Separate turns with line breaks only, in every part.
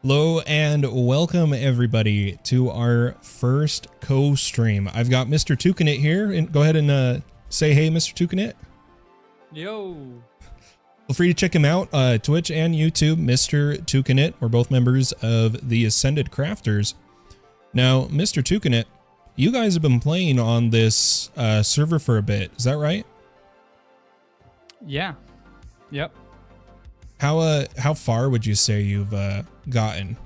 Hello and welcome everybody to our first co-stream. I've got Mr. Toucanit here, and go ahead and say hey, Mr. Toucanit.
Yo.
Feel free to check him out, Twitch and YouTube, Mr. Toucanit. We're both members of the Ascended Crafters. Now, Mr. Toucanit, you guys have been playing on this server for a bit, is that right?
Yeah. Yep.
How far would you say you've gotten?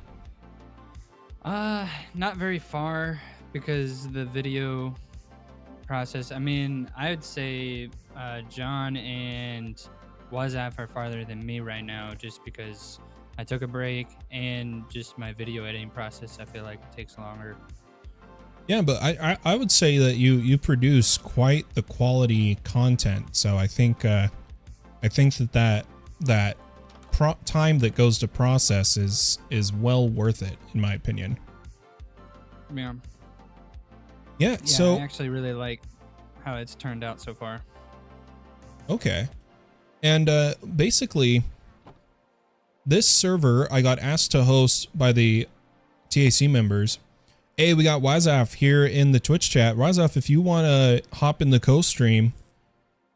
Not very far because the video process. I mean, I would say John and Wazaf are farther than me right now, just because I took a break and just my video editing process. I feel like it takes longer.
Yeah, but I would say that you produce quite the quality content. So I think that time that goes to process is well worth it, in my opinion.
Yeah.
Yeah, so
I actually really like how it's turned out so far.
Okay. And basically this server I got asked to host by the TAC members. Hey, we got Wazaf here in the Twitch chat. Wazaf, if you want to hop in the co-stream,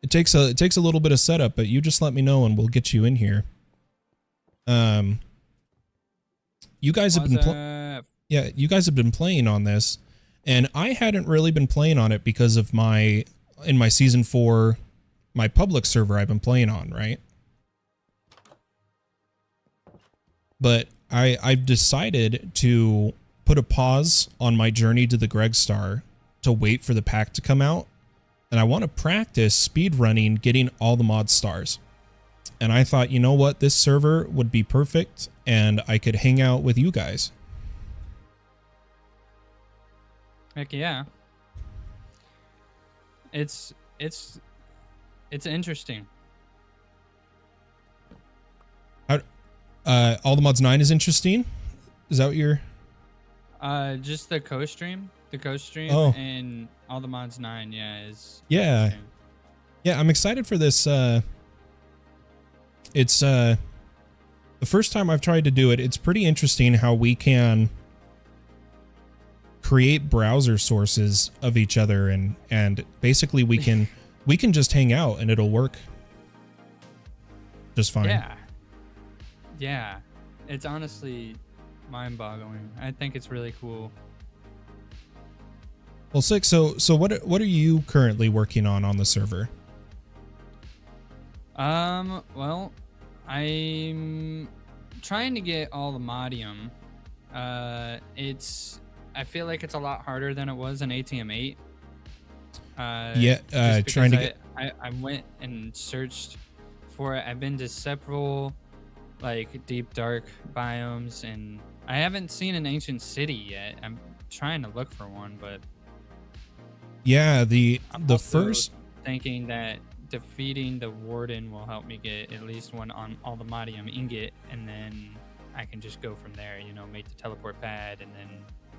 it takes a little bit of setup, but you just let me know and we'll get you in here. You guys have you guys have been playing on this, and I hadn't really been playing on it because of in my season 4, my public server I've been playing on, right? But I've decided to put a pause on my journey to the Greg Star to wait for the pack to come out, and I want to practice speedrunning getting all the mod stars. And I thought, you know what, this server would be perfect, and I could hang out with you guys.
Heck yeah. It's interesting.
All the mods 9 is interesting? Is that what you're...
Just the co-stream. The co-stream and all the mods 9, yeah, is...
Yeah. Yeah, I'm excited for this, It's the first time I've tried to do it. It's pretty interesting how we can create browser sources of each other, and basically we can just hang out and it'll work just fine.
Yeah. Yeah. It's honestly mind-boggling. I think it's really cool.
Well, sick. So what are you currently working on the server?
Well, I'm trying to get all the modium. I feel like it's a lot harder than it was in ATM 8.
Trying to get...
I went and searched for it. I've been to several, like, deep, dark biomes, and I haven't seen an ancient city yet. I'm trying to look for one, but...
Yeah, the
also
first...
thinking that defeating the warden will help me get at least one on all the modium ingot, and then I can just go from there, you know, make the teleport pad, and then...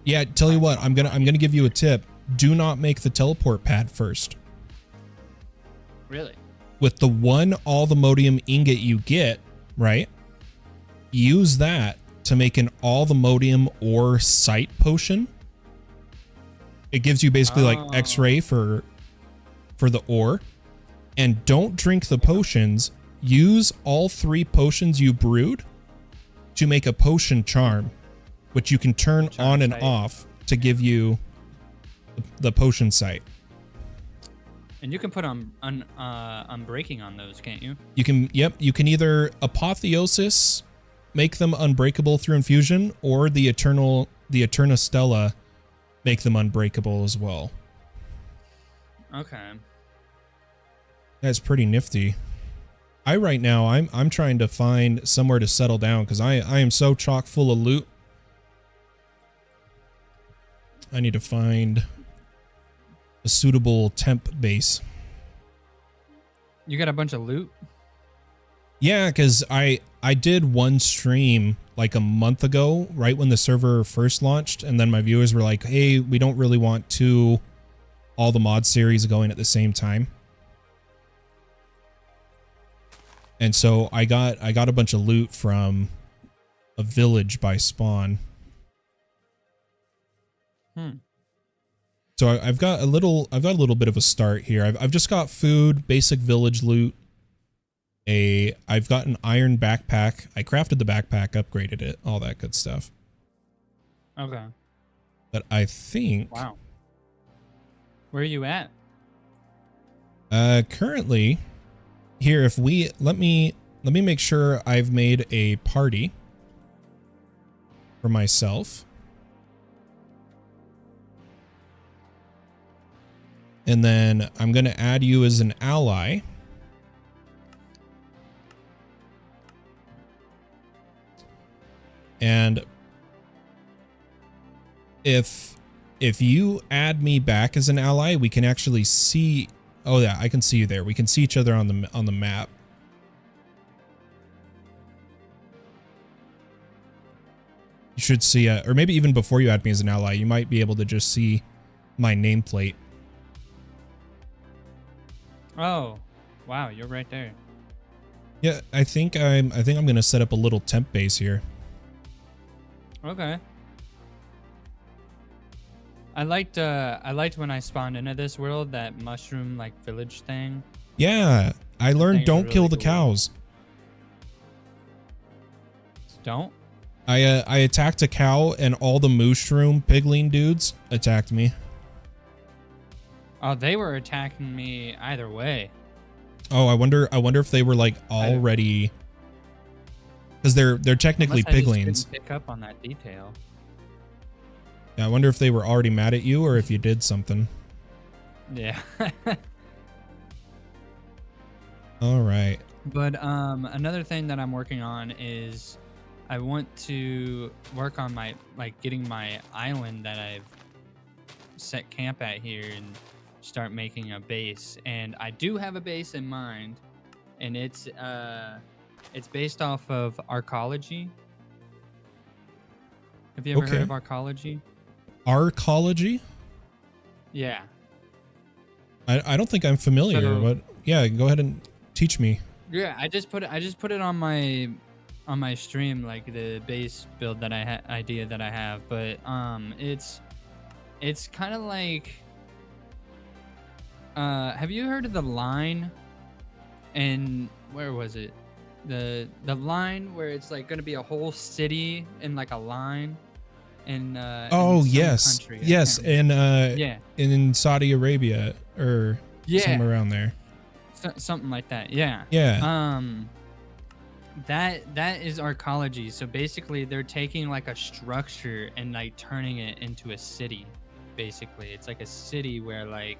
Yeah, tell you what, I'm gonna give you a tip. Do not make the teleport pad first.
Really?
With the all the modium ingot you get, right? Use that to make an all the modium ore sight potion. It gives you basically like X-ray for the ore. And don't drink the potions. Use all 3 potions you brewed to make a potion charm, which you can turn on and off to give you the potion sight.
And you can put unbreaking on those, can't you?
You can, yep. You can either apotheosis, make them unbreakable through infusion, or the Eterna Stella, make them unbreakable as well.
Okay.
That's pretty nifty. Right now I'm trying to find somewhere to settle down because I am so chock full of loot. I need to find a suitable temp base.
You got a bunch of loot?
Yeah, because I did one stream like a month ago, right when the server first launched, and then my viewers were like, hey, we don't really want all the mod series going at the same time. And so I got a bunch of loot from a village by spawn. So I've got a little bit of a start here. I've just got food, basic village loot. I've got an iron backpack. I crafted the backpack, upgraded it, all that good stuff.
Okay.
But I think
Wow. Where are you at?
currently here, if we let me make sure I've made a party for myself. And then I'm going to add you as an ally. And if you add me back as an ally, we can actually see. Oh yeah, I can see you there. We can see each other on the map. You should see, or maybe even before you add me as an ally, you might be able to just see my nameplate.
Oh, wow, you're right there.
Yeah, I think I'm gonna set up a little temp base here.
Okay. I liked when I spawned into this world, that mushroom like village thing.
Yeah, I learned
think it's a
don't kill
really
the
cool.
cows.
Don't?
I attacked a cow and all the mushroom pigling dudes attacked me.
Oh, they were attacking me either way.
Oh, I wonder if they were like already, because they're technically
Unless I just
piglings.
didn't pick up on that detail.
Yeah, I wonder if they were already mad at you or if you did something.
Yeah.
All right.
But another thing that I'm working on is I want to work on my getting my island that I've set camp at here and start making a base. And I do have a base in mind, and it's based off of arcology. Have you ever heard of arcology?
Arcology?
Yeah.
I don't think I'm familiar,
So-
but yeah, go ahead and teach me.
Yeah, I just put it on my stream, like the base build that idea that I have, but it's kind of like have you heard of the line? And where was it? The line where it's like going to be a whole city in like a line in
Oh,
in some
yes.
country. I
Yes,
can't remember.
in in Saudi Arabia or
Yeah.
somewhere around there.
Something like that. Yeah.
Yeah.
That is arcology. So basically they're taking like a structure and like turning it into a city. Basically, it's like a city where like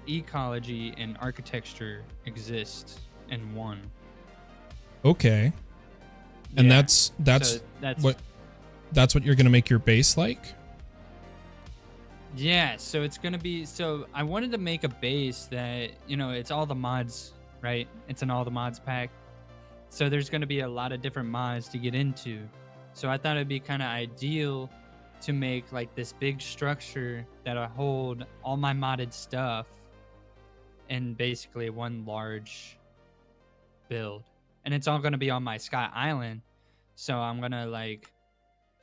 ecology and architecture exist in one.
Okay. And
Yeah.
that's
So that's
what you're going to make your base like?
Yeah, so it's gonna be, so I wanted to make a base that, it's all the mods, right? It's an all the mods pack. So there's gonna be a lot of different mods to get into. So I thought it'd be kind of ideal to make like this big structure that'll hold all my modded stuff in basically one large build. And it's all gonna be on my Sky Island. So I'm gonna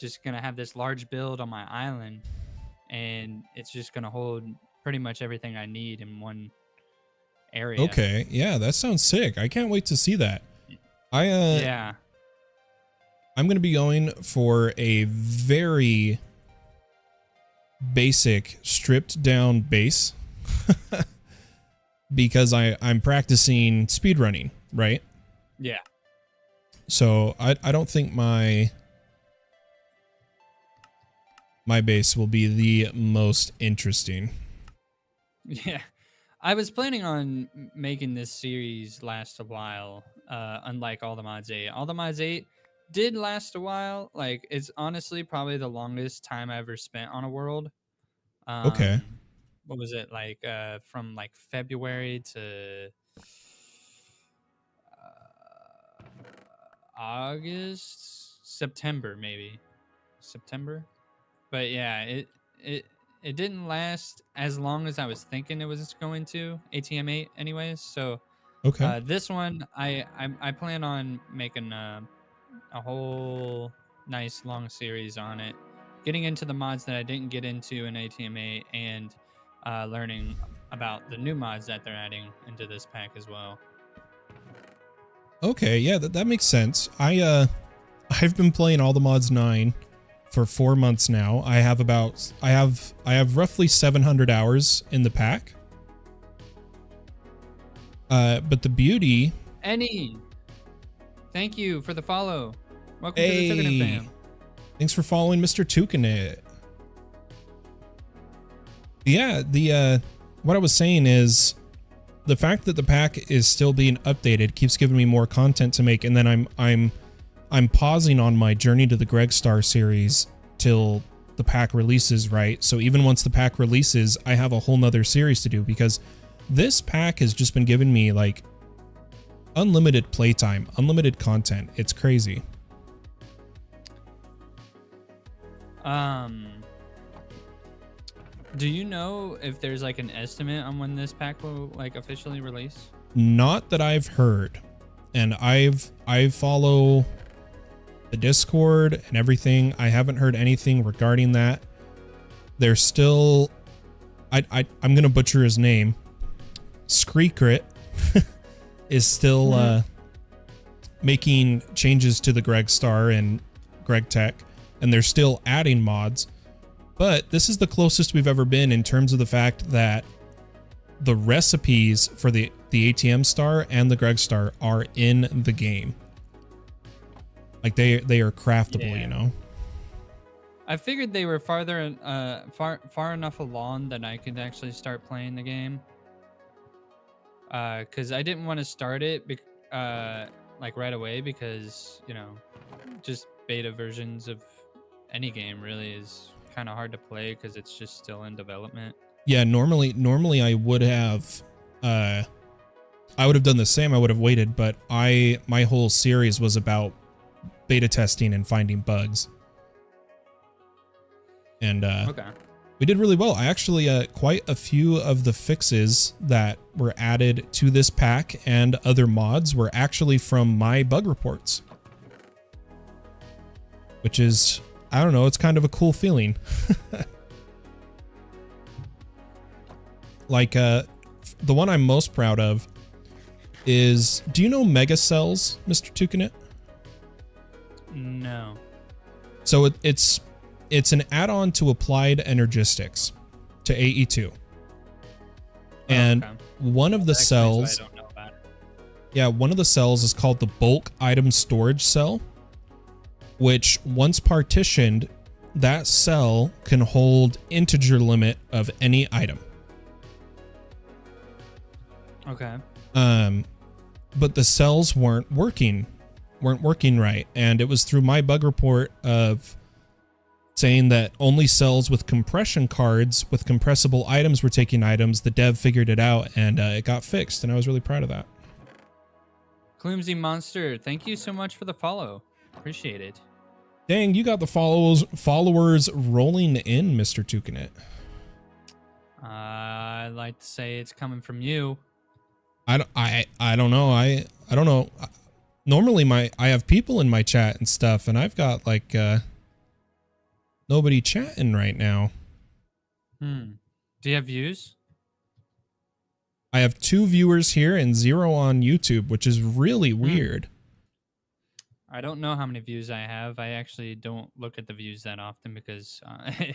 just gonna have this large build on my island, and it's just gonna hold pretty much everything I need in one area.
Okay. Yeah, that sounds sick. I can't wait to see that.
Yeah.
I'm going to be going for a very basic stripped down base because I'm practicing speedrunning, right?
Yeah.
So I don't think my base will be the most interesting.
Yeah. I was planning on making this series last a while, unlike All the Mods 8. All the Mods 8 did last a while. Like, it's honestly probably the longest time I ever spent on a world.
Okay.
What was it, from like February to September, maybe. September? But yeah, it didn't last as long as I was thinking it was going to, ATM 8 anyways. So
Okay.
This one, I plan on making a whole nice long series on it, getting into the mods that I didn't get into in ATM8, and learning about the new mods that they're adding into this pack as well.
Okay, yeah, that makes sense. I've been playing all the mods 9 for 4 months now. I have roughly 700 hours in the pack. But the beauty.
Thank you for the follow. Welcome to
Hey,
the Tukanet fam.
Thanks for following Mr. Tukanet. Yeah, what I was saying is the fact that the pack is still being updated keeps giving me more content to make, and then I'm pausing on my Journey to the Greg Star series till the pack releases, right? So even once the pack releases, I have a whole nother series to do, because this pack has just been giving me like unlimited playtime, unlimited content. It's crazy.
Do you know if there's like an estimate on when this pack will like officially release?
Not that I've heard. And I follow the Discord and everything. I haven't heard anything regarding that. There's still I'm gonna butcher his name. Screekrit is still making changes to the Greg Star and Greg Tech, and they're still adding mods. But this is the closest we've ever been in terms of the fact that the recipes for the ATM Star and the Greg Star are in the game. Like they are craftable,
Yeah.
you know.
I figured they were far enough along that I could actually start playing the game. Because I didn't want to start it like right away, because you know, just beta versions of any game really is kind of hard to play because it's just still in development.
Yeah, normally I would have done the same. I would have waited, but my whole series was about beta testing and finding bugs. And
Okay.
we did really well. I actually quite a few of the fixes that were added to this pack and other mods were actually from my bug reports. Which is, I don't know, it's kind of a cool feeling. Like the one I'm most proud of is, do you know Mega Cells, Mr. Tukanet?
No.
So it's an add-on to Applied Energistics to AE2. And
okay.
one of the
That explains
cells,
why I don't know about it.
yeah, one of the cells is called the bulk item storage cell, which once partitioned, that cell can hold integer limit of any item.
Okay.
But the cells weren't working right, and it was through my bug report of saying that only cells with compression cards with compressible items were taking items. The dev figured it out, and it got fixed, and I was really proud of that.
Clumsy Monster, thank you so much for the follow. Appreciate it.
Dang, you got the followers rolling in, Mr. Tukanet.
I'd like to say it's coming from you.
I don't know. I don't know. Normally I have people in my chat and stuff, and I've got like nobody chatting right now.
Do you have views?
I have 2 viewers here and 0 on YouTube, which is really weird.
I don't know how many views I have. I actually don't look at the views that often because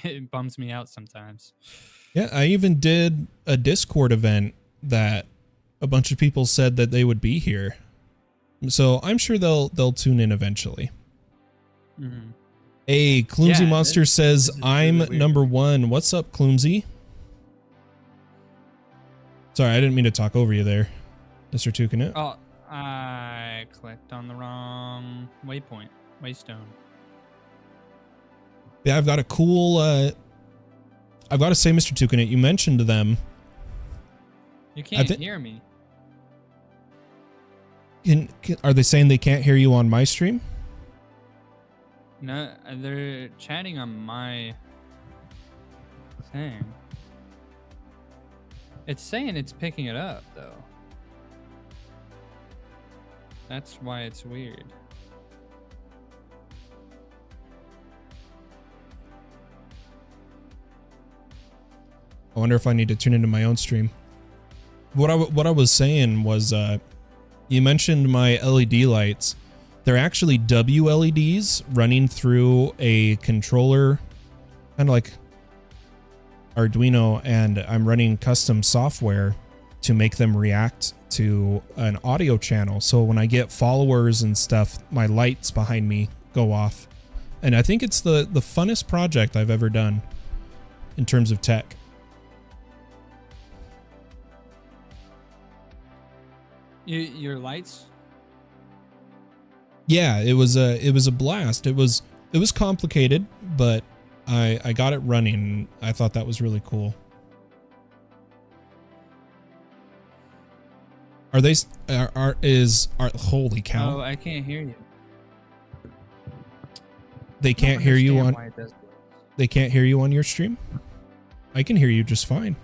it bums me out sometimes.
Yeah, I even did a Discord event that a bunch of people said that they would be here. So I'm sure they'll tune in eventually.
Mm-hmm.
Hey, Clumsy
Yeah,
Monster says,
this is
I'm
really weird.
number 1. What's up, Clumsy? Sorry, I didn't mean to talk over you there, Mr. Tukanet.
Oh, I clicked on the wrong waystone.
Yeah, I've got a cool, I've got to say, Mr. Tukanet, you mentioned them.
You can't hear me.
Are they saying they can't hear you on my stream?
No, they're chatting on my thing. It's saying it's picking it up though. That's why it's weird.
I wonder if I need to tune into my own stream. What I was saying was, you mentioned my LED lights. They're actually WLEDs running through a controller, kind of like Arduino, and I'm running custom software to make them react to an audio channel. So when I get followers and stuff, my lights behind me go off. And I think it's the funnest project I've ever done in terms of tech.
Your lights?
Yeah, it was a blast. It was complicated, but I got it running. I thought that was really cool. Are they holy cow.
Oh, I can't hear you.
They can't hear you on They can't hear you on your stream? I can hear you just fine.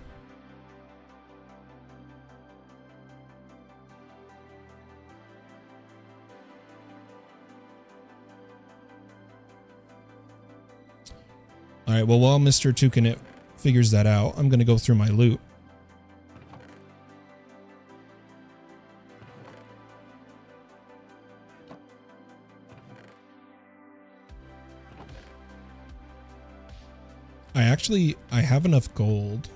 All right, well, while Mr. Toucan figures that out, I'm going to go through my loot. I have enough gold.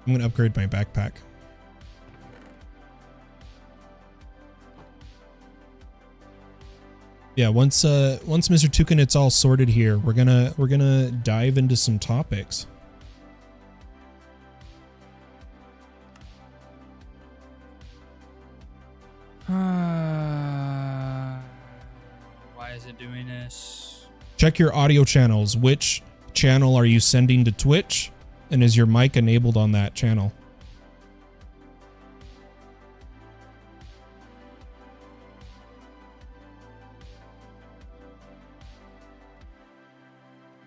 I'm going to upgrade my backpack. Yeah, once Mr. Toucan it's all sorted here, we're gonna dive into some topics.
Why is it doing this?
Check your audio channels. Which channel are you sending to Twitch? And is your mic enabled on that channel?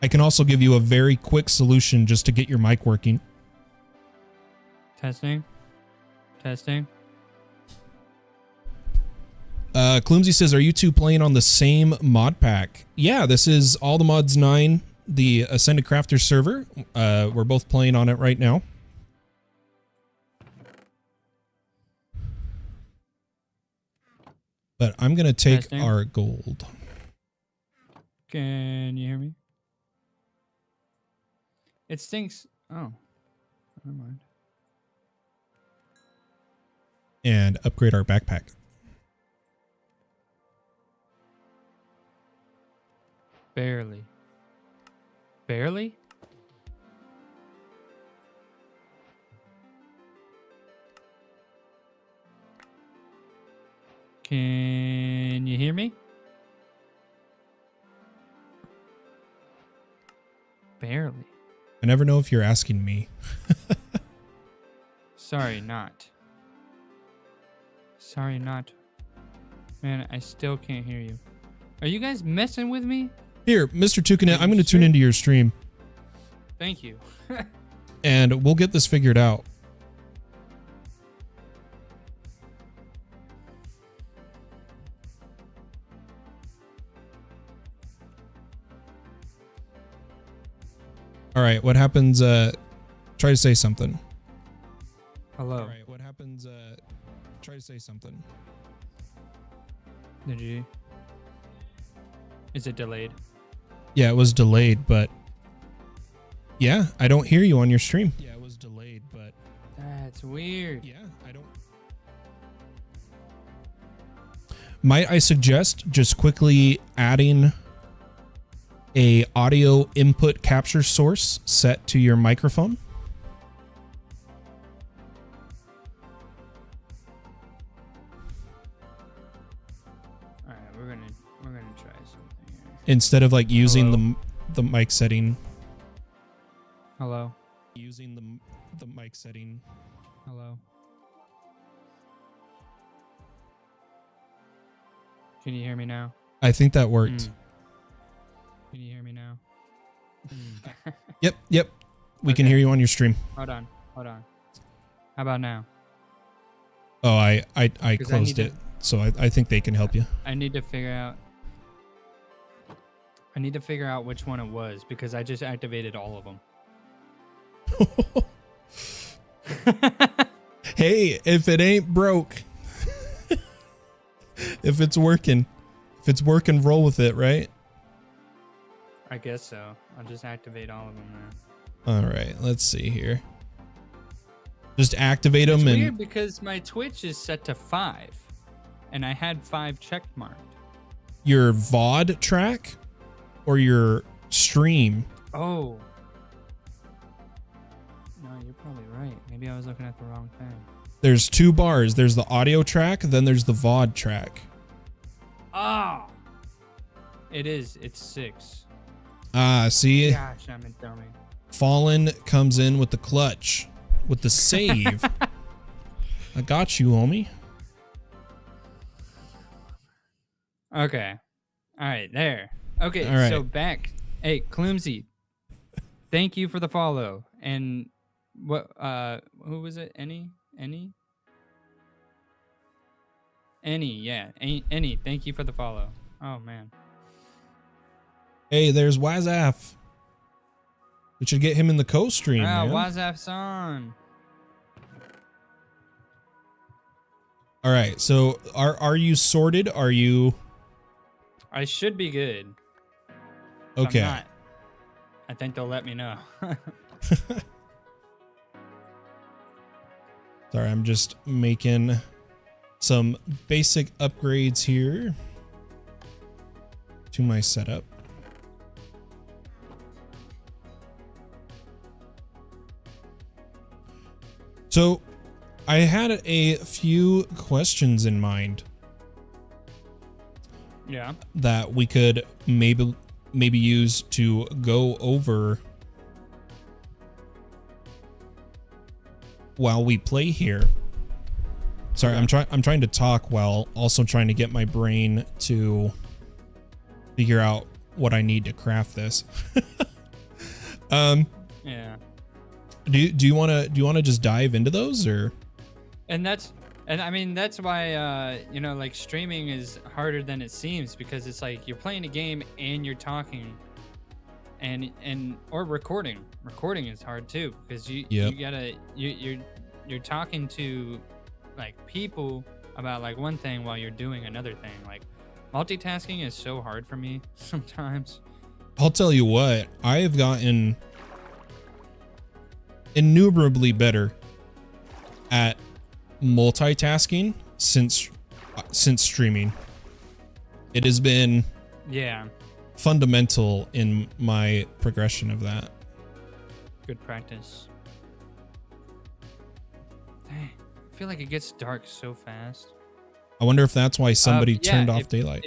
I can also give you a very quick solution just to get your mic working.
Testing. Testing.
Clumsy says, are you two playing on the same mod pack? Yeah, this is All the Mods 9, the Ascended Crafter server. We're both playing on it right now. But I'm going to take
Testing.
our gold.
Can you hear me? It stinks. Oh, never mind.
And upgrade our backpack.
Barely. Barely? Can you hear me? Barely.
I never know if you're asking me.
Sorry, not. Sorry, not. Man, I still can't hear you. Are you guys messing with me?
Here, Mr. Toucan, I'm going to tune into your stream.
Thank you.
And we'll get this figured out. All right, what happens? Try to say something.
Hello.
All right, what happens? Try to say something.
Did you? Is it delayed?
Yeah, it was delayed, but yeah, I don't hear you on your stream. Yeah, it was delayed, but
That's weird.
yeah, I don't. Might I suggest just quickly adding a audio input capture source set to your microphone?
All right, we're gonna try something here.
Instead of like using
Hello?
the mic setting.
Hello.
Using the mic setting.
Hello. Can you hear me now?
I think that worked.
Can you hear me now?
Yep. We can hear you on your stream.
Hold Hold on. How about now?
Oh, I
'Cause
closed it, so I think they can help you.
I need to figure out. I need to figure out which one it was because I just activated all of them.
Hey, if it ain't broke, if it's working, roll with it, right?
I guess so. I'll just activate all of them now.
All right, let's see here. Just activate
It's
them and
weird because my Twitch is set to 5, and I had 5 check marked.
your VOD track or your stream.
Oh. No, you're probably right. Maybe I was looking at the wrong thing.
There's 2 bars. There's the audio track, then there's the VOD track.
Oh. It is. It's 6.
Ah, see?
Gosh, I'm a dummy.
Fallen comes in with the clutch, with the save. I got you, homie.
Okay. All right, there. Okay,
All right.
so back. Hey, Clumsy. Thank you for the follow. And what who was it? Any, yeah. Any. Thank you for the follow. Oh man.
Hey, there's Wazaf. We should get him in the co-stream, man.
Wazaf-san.
All right, so are you sorted? Are you
I should be good. If
okay?
I'm not, I think they'll let me know.
Sorry, I'm just making some basic upgrades here to my setup. So I had a few questions in mind
Yeah.
that we could maybe use to go over while we play here. Sorry, I'm trying to talk while also trying to get my brain to figure out what I need to craft this.
Yeah.
Do you want to just dive into those, or?
And I mean that's why you know, like, streaming is harder than it seems, because it's like you're playing a game and you're talking, and or recording. Recording is hard too, because you gotta you're talking to like people about like one thing while you're doing another thing. Like, multitasking is so hard for me sometimes.
I'll tell you what, I have gotten innumerably better at multitasking since streaming. It has been fundamental in my progression of that.
Good practice. Dang, I feel like it gets dark so fast.
I wonder if that's why somebody turned off daylight.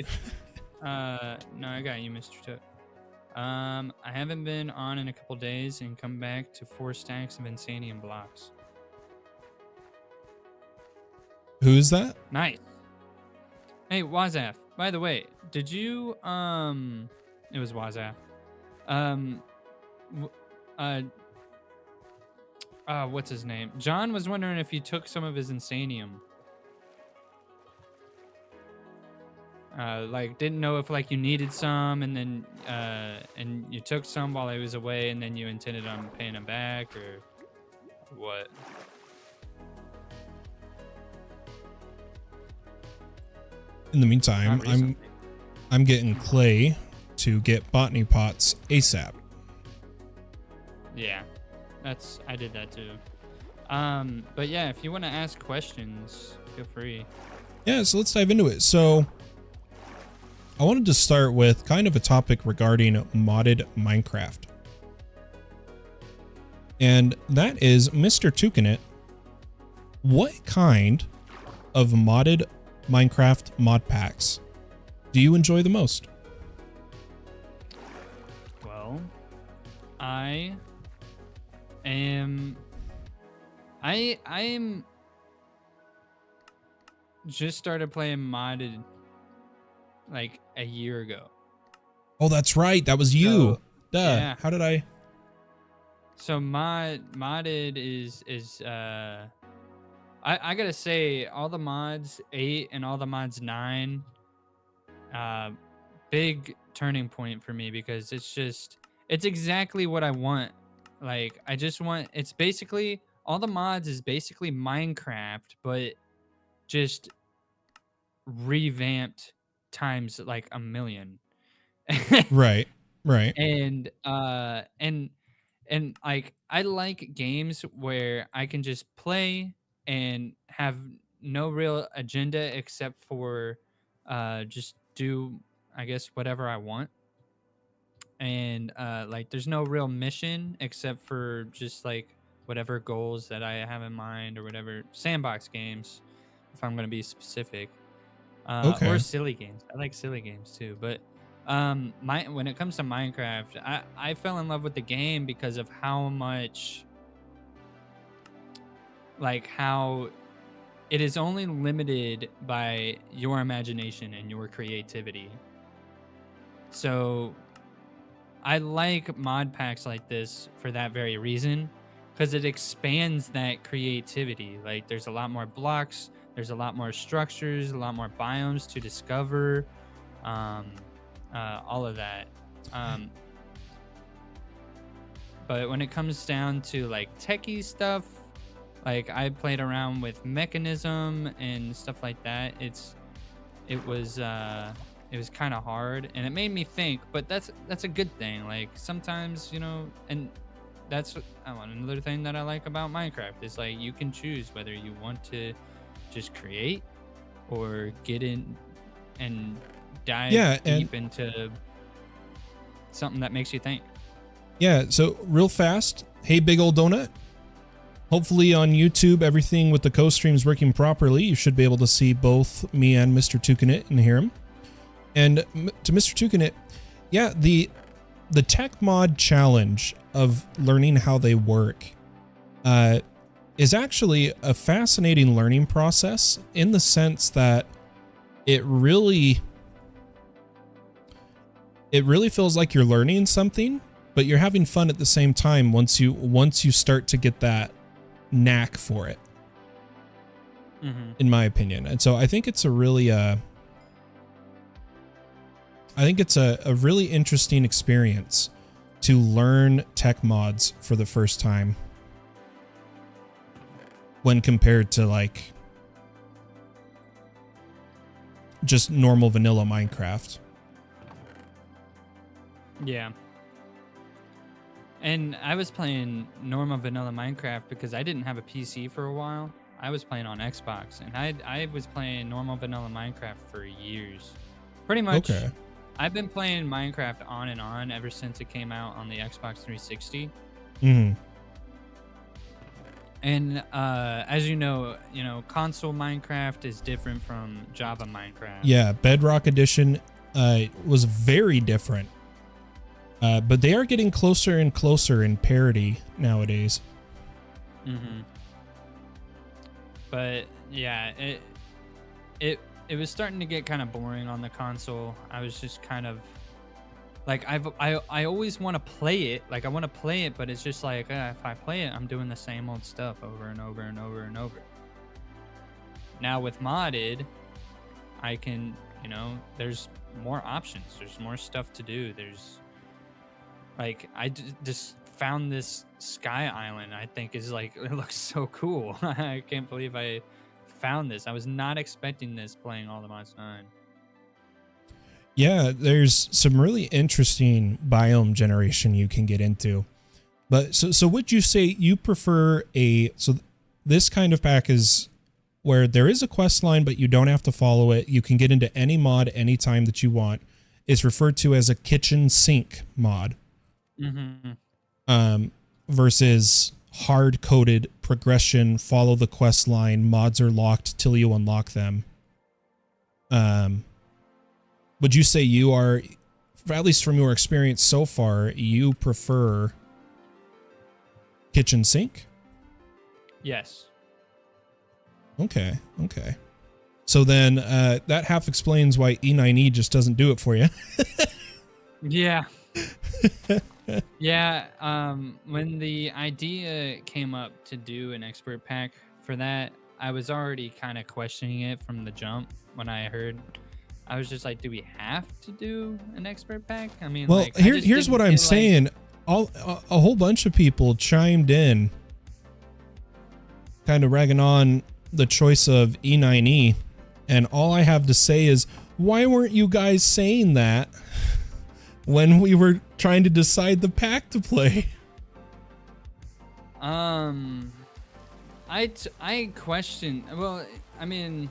No, I got you, Mr. Took. I haven't been on in a couple days and come back to 4 stacks of Insanium blocks.
Who's that?
Nice. Hey, Wazaf. By the way, did you it was Wazaf. What's his name? John was wondering if you took some of his Insanium. Like, didn't know if like you needed some, and then and you took some while I was away, and then you intended on paying him back, or what?
In the meantime, I'm getting clay to get botany pots ASAP.
Yeah, I did that too. But yeah, if you want to ask questions, feel free.
Yeah, so let's dive into it. So I wanted to start with kind of a topic regarding modded Minecraft. And that is, Mr. Toucanit, what kind of modded Minecraft mod packs do you enjoy the most?
Well, I am just started playing modded like a year ago.
Oh, that's right. That was you.
So,
Duh.
yeah.
How did I?
So modded is I gotta say all the mods 8 and all the mods 9, big turning point for me because it's exactly what I want. Like I just want it's basically all the mods is basically Minecraft, but just revamped times like a million.
Right. Right.
And like I like games where I can just play and have no real agenda except for just do I guess whatever I want. And like there's no real mission except for just like whatever goals that I have in mind or whatever sandbox games if I'm going to be specific. Or
Okay.
silly games. I like silly games too. But my when it comes to Minecraft, I fell in love with the game because of how much like how it is only limited by your imagination and your creativity. So I like mod packs like this for that very reason because it expands that creativity. Like there's a lot more blocks, there's a lot more structures, a lot more biomes to discover, um, all of that. Um, but when it comes down to like techie stuff, like I played around with mechanism and stuff like that. It was kind of hard and it made me think, but that's a good thing. Like sometimes, and that's another thing that I like about Minecraft is like you can choose whether you want to just create or get in and dive
Yeah,
deep into something that makes you think.
Yeah, so real fast, hey Big Ol' Donut. Hopefully on YouTube, everything with the co-streams working properly. You should be able to see both me and Mr. Tukinit and hear him. And to Mr. Tukinit, yeah, the tech mod challenge of learning how they work is actually a fascinating learning process in the sense that it really feels like you're learning something, but you're having fun at the same time once you start to get that knack for it, in my opinion. And so I think it's a really really interesting experience to learn tech mods for the first time when compared to like just normal vanilla Minecraft.
Yeah. And I was playing normal vanilla Minecraft because I didn't have a PC for a while. I was playing on Xbox, and I was playing normal vanilla Minecraft for years. Pretty much,
Okay.
I've been playing Minecraft on and on ever since it came out on the Xbox 360. And as you know, console Minecraft is different from Java Minecraft.
Yeah, Bedrock Edition was very different. But they are getting closer and closer in parity nowadays.
But yeah, it was starting to get kind of boring on the console. I was just kind of like I always want to play it. Like I want to play it, but it's just like if I play it, I'm doing the same old stuff over and over and over and over. Now with modded, I can, there's more options. There's more stuff to do. There's like I just found this sky island. I think is like it looks so cool. I can't believe I found this. I was not expecting this playing all the mods 9.
Yeah, there's some really interesting biome generation you can get into. But so would you say you prefer this kind of pack is where there is a quest line, but you don't have to follow it. You can get into any mod anytime that you want. It's referred to as a kitchen sink mod. Versus hard-coded progression, follow the quest line, mods are locked till you unlock them. Would you say you are, at least from your experience so far, you prefer kitchen sink?
Yes.
Okay. So then that half explains why E9E just doesn't do it for you.
Yeah. Yeah, when the idea came up to do an expert pack for that, I was already kind of questioning it from the jump when I heard. I was just like, do we have to do an expert pack? I mean,
Well,
like, I just
here's
didn't
what I'm
feel like.
saying. A whole bunch of people chimed in, kind of ragging on the choice of E9E, and all I have to say is, why weren't you guys saying that when we were trying to decide the pack to play?
I question. Well, I mean,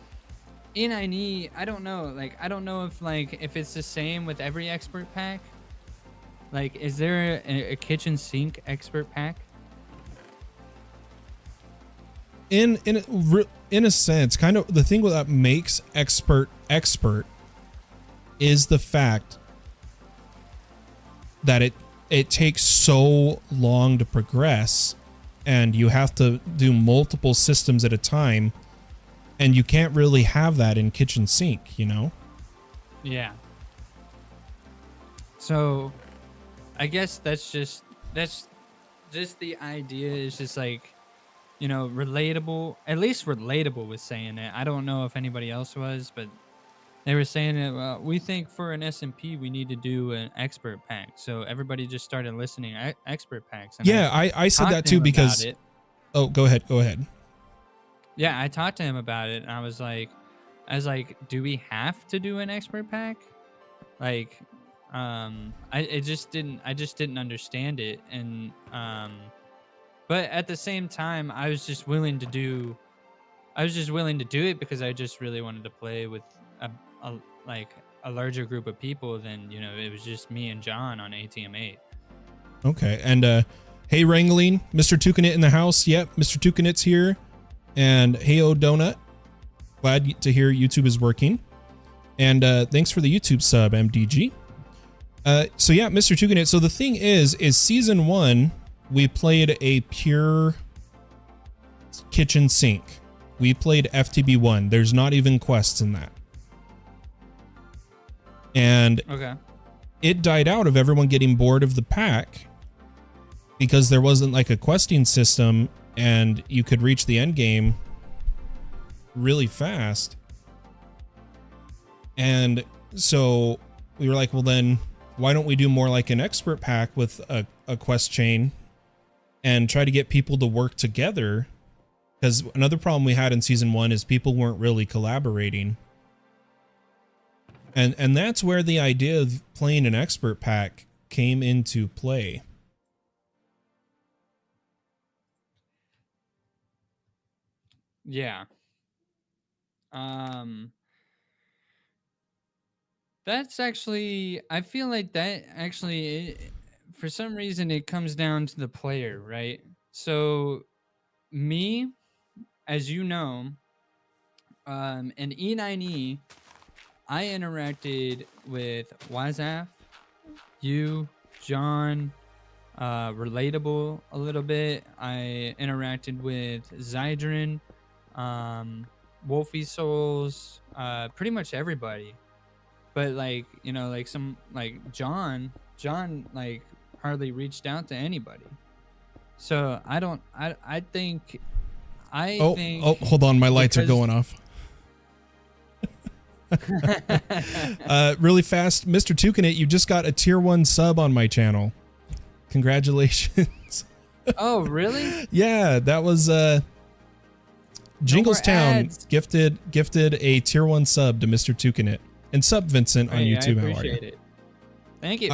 E9E. I don't know. Like, I don't know if it's the same with every expert pack. Like, is there a kitchen sink expert pack?
In a sense, kind of the thing that makes expert is the fact that it takes so long to progress, and you have to do multiple systems at a time, and you can't really have that in kitchen sink, you know?
Yeah. So, I guess that's just the idea is just like, relatable. At least relatable was saying it. I don't know if anybody else was, but they were saying it. Well, we think for an SMP we need to do an expert pack. So everybody just started listening expert packs. And
Yeah, I said
talked
that
to
too
him about
because...
it.
Oh, go ahead.
Yeah, I talked to him about it, and I was like, do we have to do an expert pack? Like, I just didn't understand it, and but at the same time, I was just willing to do it because I just really wanted to play with a like a larger group of people than it was just me and John on ATM 8.
Okay, and hey, Wrangling, Mr. Tucanit in the house. Yep, Mr. Tucanit's here. And hey, oh, Donut. Glad to hear YouTube is working. And thanks for the YouTube sub, MDG. So yeah, Mr. Tucanit. So the thing is season 1, we played a pure kitchen sink. We played FTB1. There's not even quests in that. And
Okay.
it died out of everyone getting bored of the pack because there wasn't like a questing system and you could reach the end game really fast. And so we were like, well then why don't we do more like an expert pack with a quest chain and try to get people to work together? Because another problem we had in season 1 is people weren't really collaborating. And that's where the idea of playing an expert pack came into play.
Yeah. That's actually, I feel like that actually, for some reason, it comes down to the player, right? So, me, as you know, in E9E, I interacted with Wazaf, you, John, Relatable a little bit. I interacted with Zydrin, Wolfie Souls, pretty much everybody. But like, like John like hardly reached out to anybody. So I don't, I think,
Oh, hold on. My lights are going off. Really fast. Mr. Tucanit, you just got a tier 1 sub on my channel. Congratulations.
Oh, really?
Yeah, that was Jinglestown gifted a tier 1 sub to Mr. Tucanit. And sub Vincent on YouTube.
I appreciate it. Thank you.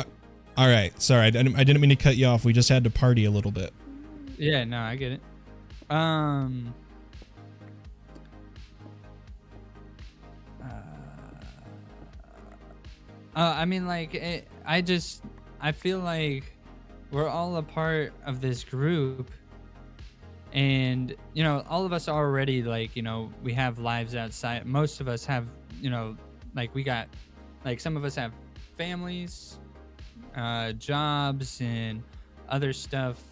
All right. Sorry, I didn't mean to cut you off. We just had to party a little bit.
Yeah, no, I get it. I mean, like, I feel like we're all a part of this group, and all of us are already like, we have lives outside. Most of us have, like, we got, like, some of us have families, jobs, and other stuff,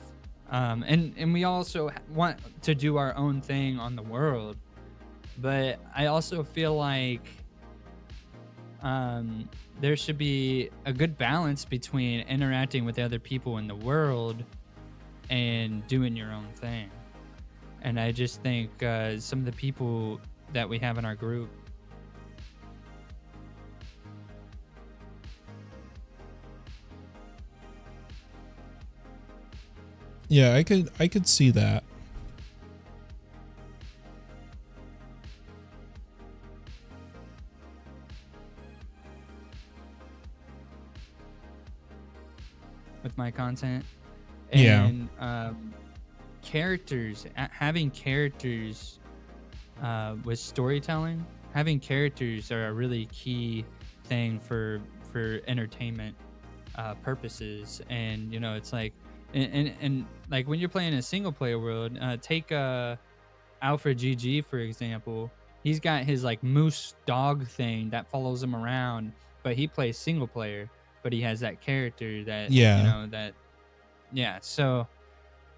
and we also want to do our own thing on the world. But I also feel like there should be a good balance between interacting with other people in the world and doing your own thing. And I just think some of the people that we have in our group.
Yeah, I could see that.
With my content.
Yeah.
And characters, having characters with storytelling, having characters are a really key thing for entertainment purposes. And you know, it's like and like when you're playing a single player world, take Alfred GG for example. He's got his like moose dog thing that follows him around, but he plays single player, but he has that character that you know that so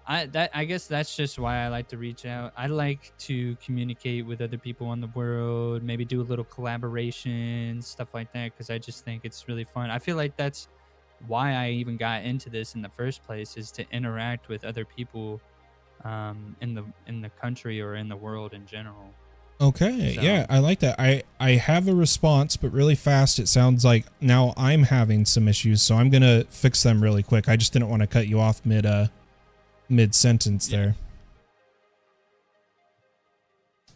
I guess that's just why I like to reach out. I like to communicate with other people in the world, maybe do a little collaboration, stuff like that, because I just think it's really fun. I feel like that's why I even got into this in the first place, is to interact with other people in the country or in the world in general.
Okay,
So,
yeah, I like that. I have a response, but really fast. It sounds like now I'm having some issues, so I'm gonna fix them really quick. I just didn't want to cut you off mid sentence there.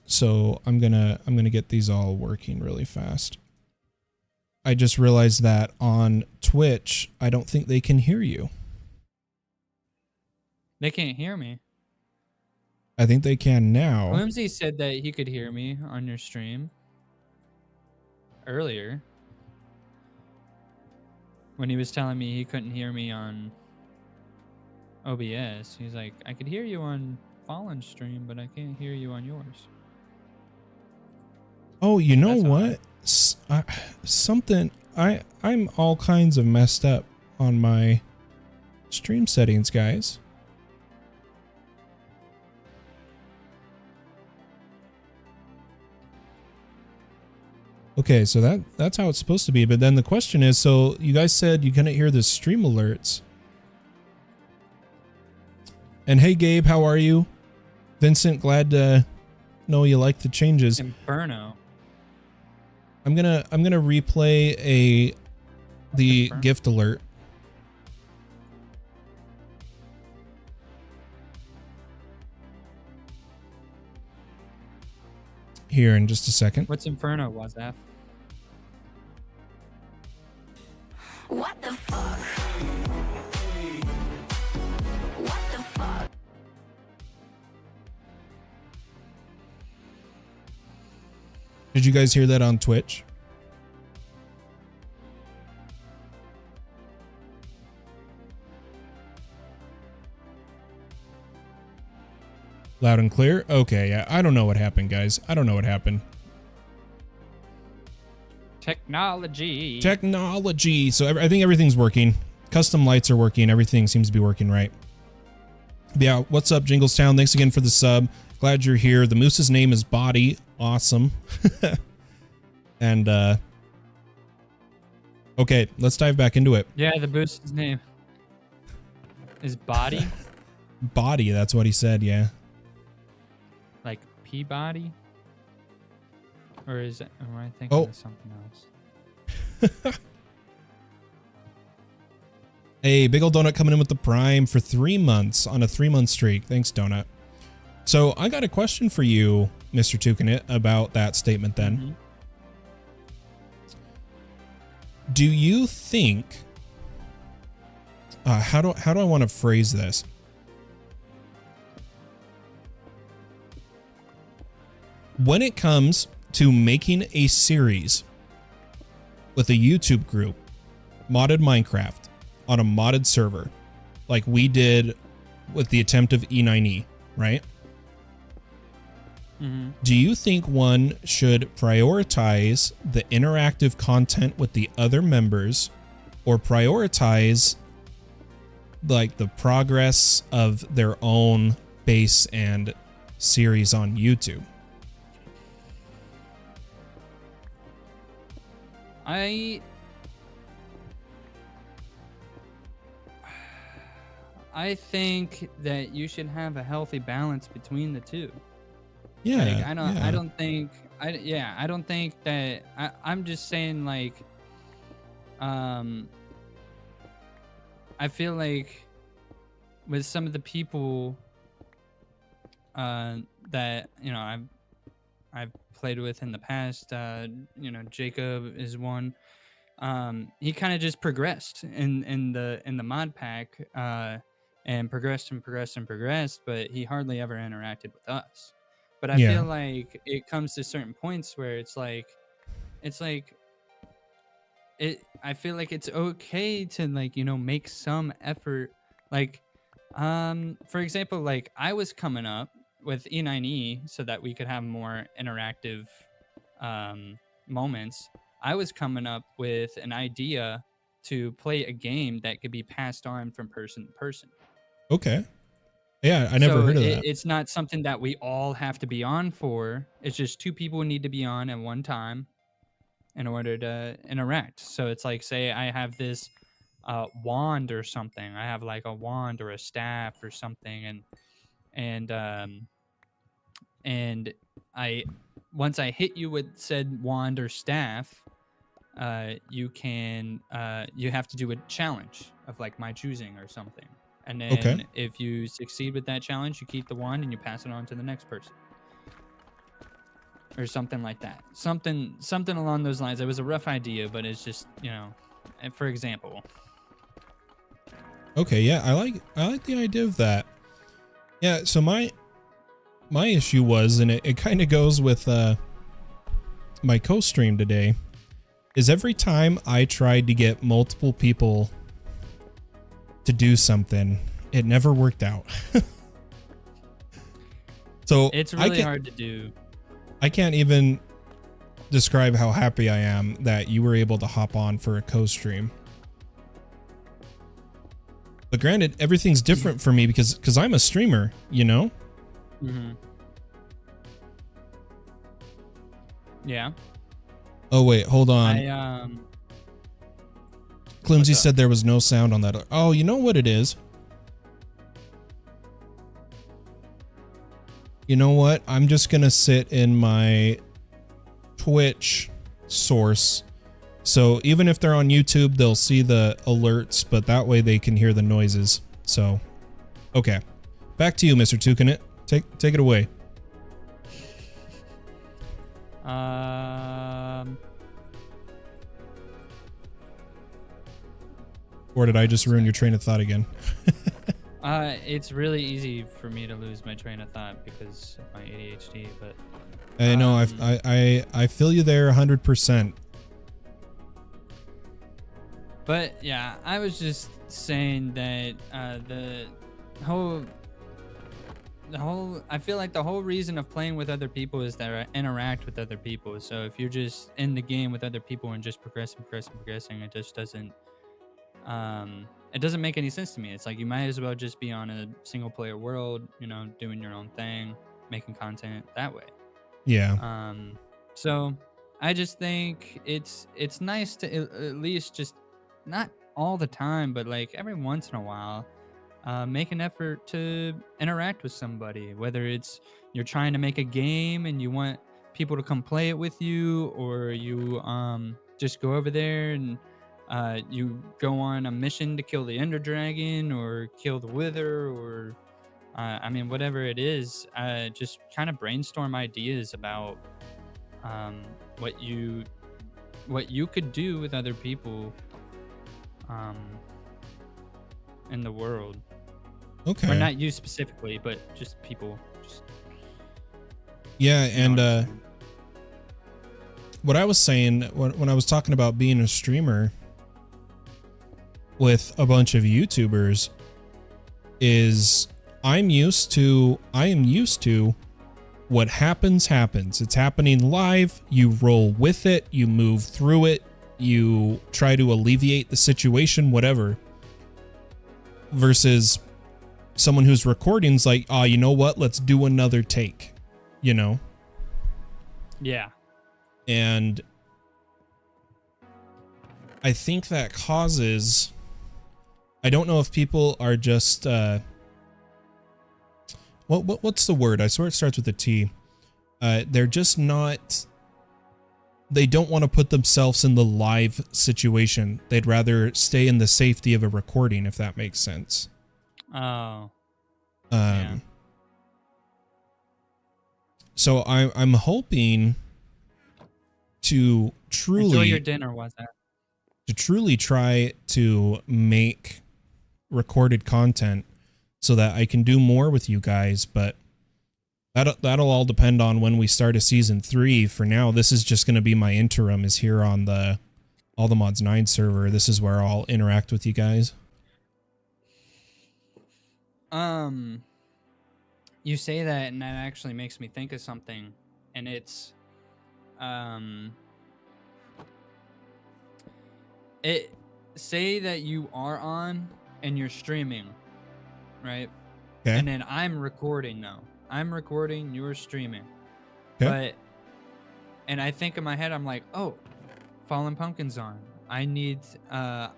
So I'm gonna get these all working really fast. I just realized that on Twitch, I don't think they can hear you.
they can't hear me.
I think they can now.
Whimsy said that he could hear me on your stream earlier when he was telling me he couldn't hear me on OBS. He's like, I could hear you on Fallen's stream, but I can't hear you on yours.
Oh, you know
That's
what? Something I'm all kinds of messed up on my stream settings, guys. Okay, so that's how it's supposed to be. But then the question is, so you guys said you couldn't hear the stream alerts. And hey, Gabe, how are you? Vincent, glad to know you like the changes.
Inferno.
I'm gonna replay the
Inferno.
gift alert. Here in just a second.
What's Inferno, Wazaf?
What the fuck? What the fuck?
Did you guys hear that on Twitch? Loud and clear? Okay, yeah. I don't know what happened, guys. I don't know what happened.
Technology.
Technology. So I think everything's working. Custom lights are working. Everything seems to be working right. Yeah, what's up, Jinglestown? Thanks again for the sub. Glad you're here. The moose's name is Body. Awesome. And, okay, let's dive back into it.
Yeah, the boost's name is Body.
Body, that's what he said, yeah.
Like Peabody? Or is it, am I thinking of something else?
Hey, Big Ol' Donut coming in with the Prime for 3 months on a 3-month streak. Thanks, Donut. So I got a question for you, Mr. Tukinit, about that statement then.
Mm-hmm.
Do you think, how do I want to phrase this? When it comes to making a series with a YouTube group, modded Minecraft, on a modded server, like we did with the attempt of E.1, right?
Mm-hmm.
Do you think one should prioritize the interactive content with the other members, or prioritize like the progress of their own base and series on YouTube?
I think that you should have a healthy balance between the two.
Yeah.
Like,
yeah.
I don't think that I'm just saying, like, I feel like with some of the people that, you know, I've played with in the past, you know, Jacob is one. He kind of just progressed in the mod pack, and progressed, but he hardly ever interacted with us. But I
Yeah.
feel like it comes to certain points where it's like I feel like it's okay to, like, you know, make some effort. Like, for example, like, I was coming up with E9E so that we could have more interactive moments. I was coming up with an idea to play a game that could be passed on from person to person.
Okay. Yeah, I never
So
heard of that.
it's not something that we all have to be on for. It's just two people need to be on at one time in order to interact. So it's like, say I have this wand or something. I have like a wand or a staff or something, and I once I hit you with said wand or staff, you have to do a challenge of like my choosing or something. And
Okay.
then if you succeed with that challenge, you keep the wand and you pass it on to the next person. Or something like that. Something along those lines. It was a rough idea, but it's just, you know, for example.
Okay, yeah, I like the idea of that. Yeah, so my issue was, and it kind of goes with my co-stream today, is every time I tried to get multiple people to do something, it never worked out. So
It's really hard to do.
I can't even describe how happy I am that you were able to hop on for a co-stream. But granted, everything's different for me because I'm a streamer, you know?
Mm-hmm. Yeah.
Oh wait, hold on. Climsy said there was no sound on that. Oh, you know what it is? You know what? I'm just gonna sit in my Twitch source. So even if they're on YouTube, they'll see the alerts, but that way they can hear the noises. So, okay. Back to you, Mr. Tukinit. Take it away. Or did I just ruin your train of thought again?
It's really easy for me to lose my train of thought because of my ADHD, but
I know I feel you there 100%.
But yeah, I was just saying that the whole I feel like the whole reason of playing with other people is that I interact with other people. So if you're just in the game with other people and just progressing, it just doesn't make any sense to me. It's like you might as well just be on a single player world, you know, doing your own thing, making content that way.
Yeah.
So I just think it's nice to at least just, not all the time, but like every once in a while, make an effort to interact with somebody, whether it's you're trying to make a game and you want people to come play it with you, or you just go over there and you go on a mission to kill the Ender Dragon or kill the Wither, or I mean, whatever it is, just kind of brainstorm ideas about what you could do with other people in the world.
Okay.
Or not you specifically, but just people.
Yeah, and what I was saying when I was talking about being a streamer with a bunch of YouTubers is I am used to what happens. It's happening live. You roll with it. You move through it. You try to alleviate the situation, whatever. Versus someone who's recording's like, oh, you know what? Let's do another take, you know?
Yeah.
And I think that causes, I don't know if people are just what's the word? I swear it starts with a T. They're just not, they don't want to put themselves in the live situation. They'd rather stay in the safety of a recording, if that makes sense.
Oh.
Yeah. So I'm hoping to truly
enjoy your dinner, was that?
To truly try to make recorded content so that I can do more with you guys, but that'll all depend on when we start a season 3. For now, this is just going to be my interim, is here on the All the Mods 9 server. This is where I'll interact with you guys.
You say that, and that actually makes me think of something, and it's, say that you are on and you're streaming, right?
Okay.
And then I'm recording now. I'm recording, you're streaming.
Okay.
And I think in my head, I'm like, oh, Fallen Pumpkin's on. I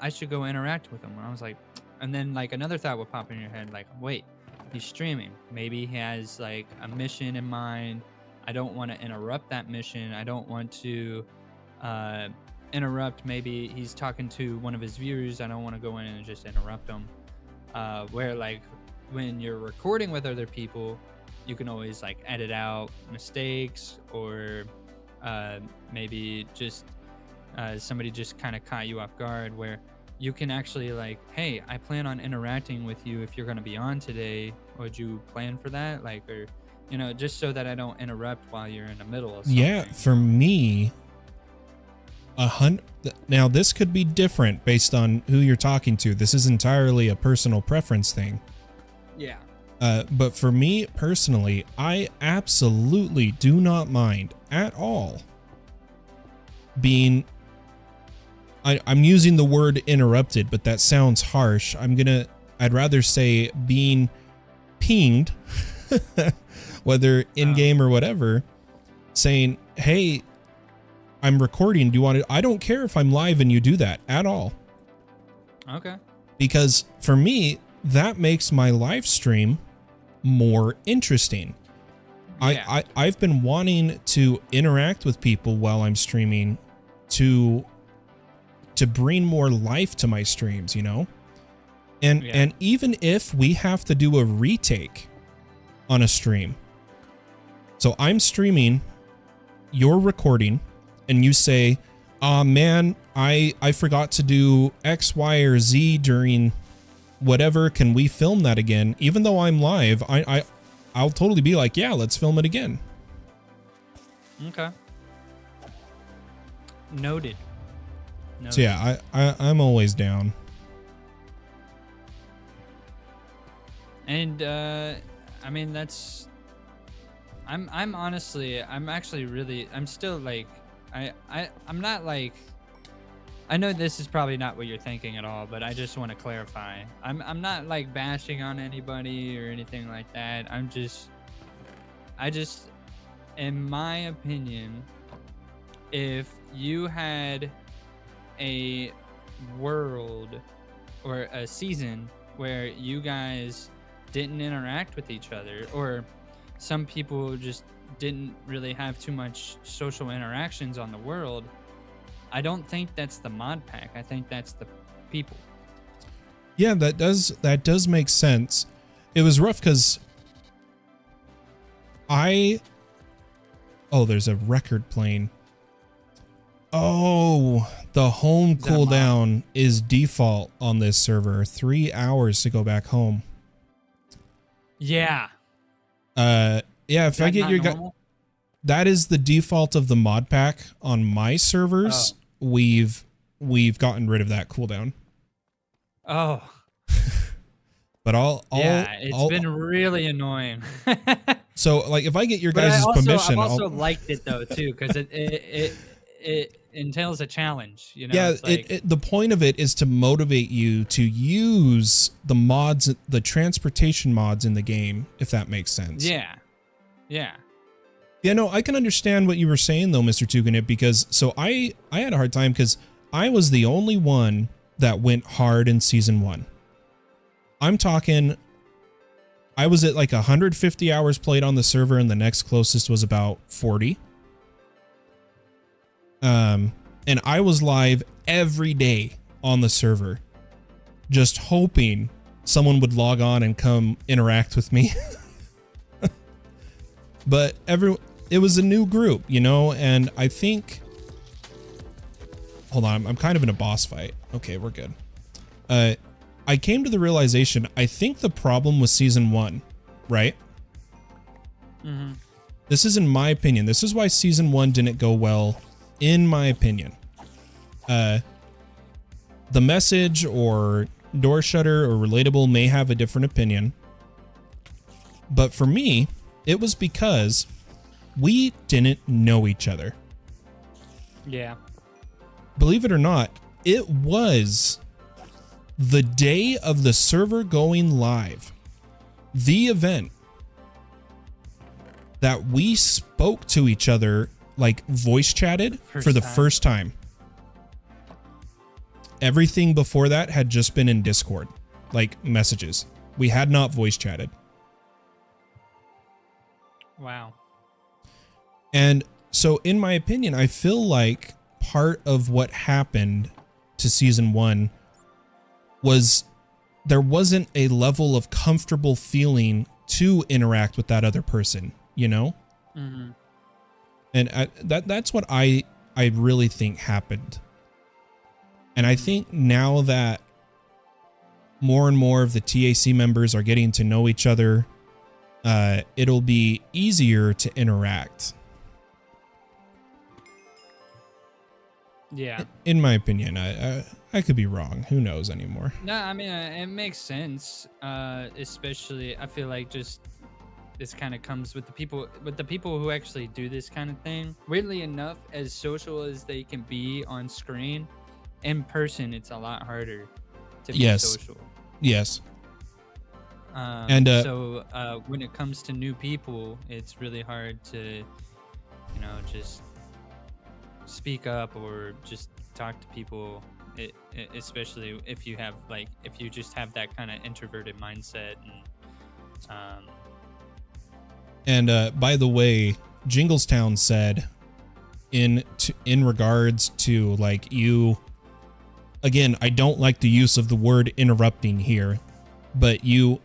should go interact with him. And I was like, and then like another thought would pop in your head, like, wait, he's streaming. Maybe he has like a mission in mind. I don't want to interrupt that mission. I don't want to interrupt. Maybe he's talking to one of his viewers. I don't want to go in and just interrupt him. Where like when you're recording with other people, you can always like edit out mistakes, or maybe just somebody just kind of caught you off guard, where you can actually like, hey, I plan on interacting with you if you're going to be on today. Would you plan for that? Like, or, you know, just so that I don't interrupt while you're in the middle of something.
Yeah, for me, now this could be different based on who you're talking to. This is entirely a personal preference thing.
Yeah.
But for me personally, I absolutely do not mind at all being, I'm using the word interrupted, but that sounds harsh. I'd rather say being pinged, whether in-game or whatever, saying, hey, I'm recording. Do you want to, I don't care if I'm live and you do that at all.
Okay.
Because for me, that makes my live stream more interesting.
Yeah.
I've been wanting to interact with people while I'm streaming to bring more life to my streams, you know? And even if we have to do a retake on a stream. So I'm streaming, you're recording, and you say, man, I forgot to do X, Y, or Z during whatever. Can we film that again? Even though I'm live, I'll totally be like, yeah, let's film it again.
Okay. Noted.
So yeah, I'm always down.
And I mean, that's, I'm honestly, I'm actually really, I'm still like, I'm not like, I know this is probably not what you're thinking at all, but I just want to clarify. I'm not like bashing on anybody or anything like that. I just, in my opinion, if you had a world or a season where you guys didn't interact with each other, or some people just didn't really have too much social interactions on the world, I don't think that's the mod pack. I think that's the people.
Yeah, that does make sense. It was rough because there's a record playing. Oh, the home cooldown is default on this server. 3 hours to go back home.
Yeah.
Yeah, if I get your guy, that is the default of the mod pack on my servers.
Oh.
We've gotten rid of that cooldown.
Oh.
But
it's been really annoying.
So like, if I get your guys' permission,
I've also liked it though too, because it entails a challenge. You know.
Yeah,
it's like,
the point of it is to motivate you to use the mods, the transportation mods in the game, if that makes sense.
Yeah. Yeah.
Yeah, no, I can understand what you were saying though, Mr. Tuganit, because so I had a hard time because I was the only one that went hard in season 1. I'm talking, I was at like 150 hours played on the server, and the next closest was about 40. And I was live every day on the server, just hoping someone would log on and come interact with me. But it was a new group, you know, and I think, hold on, I'm kind of in a boss fight. Okay, we're good. I came to the realization, I think the problem was season 1, right?
Mm-hmm.
This is in my opinion. This is why season 1 didn't go well, in my opinion. The message or door shutter or relatable may have a different opinion. But for me, it was because we didn't know each other.
Yeah.
Believe it or not, it was the day of the server going live, the event, that we spoke to each other, like voice chatted for the first time. Everything before that had just been in Discord, like messages. We had not voice chatted.
Wow.
And so in my opinion, I feel like part of what happened to season 1 was there wasn't a level of comfortable feeling to interact with that other person, you know?
Mm-hmm.
And that's what I really think happened. And I think now that more and more of the TAC members are getting to know each other, it'll be easier to interact.
Yeah.
In my opinion, I could be wrong. Who knows anymore?
No, I mean, it makes sense. Especially, I feel like just this kind of comes with the people who actually do this kind of thing. Weirdly enough, as social as they can be on screen, in person, it's a lot harder to be social.
Yes.
And so when it comes to new people, it's really hard to, you know, just speak up or just talk to people, especially if you have if you just have that kind of introverted mindset.
And by the way, Jinglestown said in regards to like you, again, I don't like the use of the word interrupting here, but you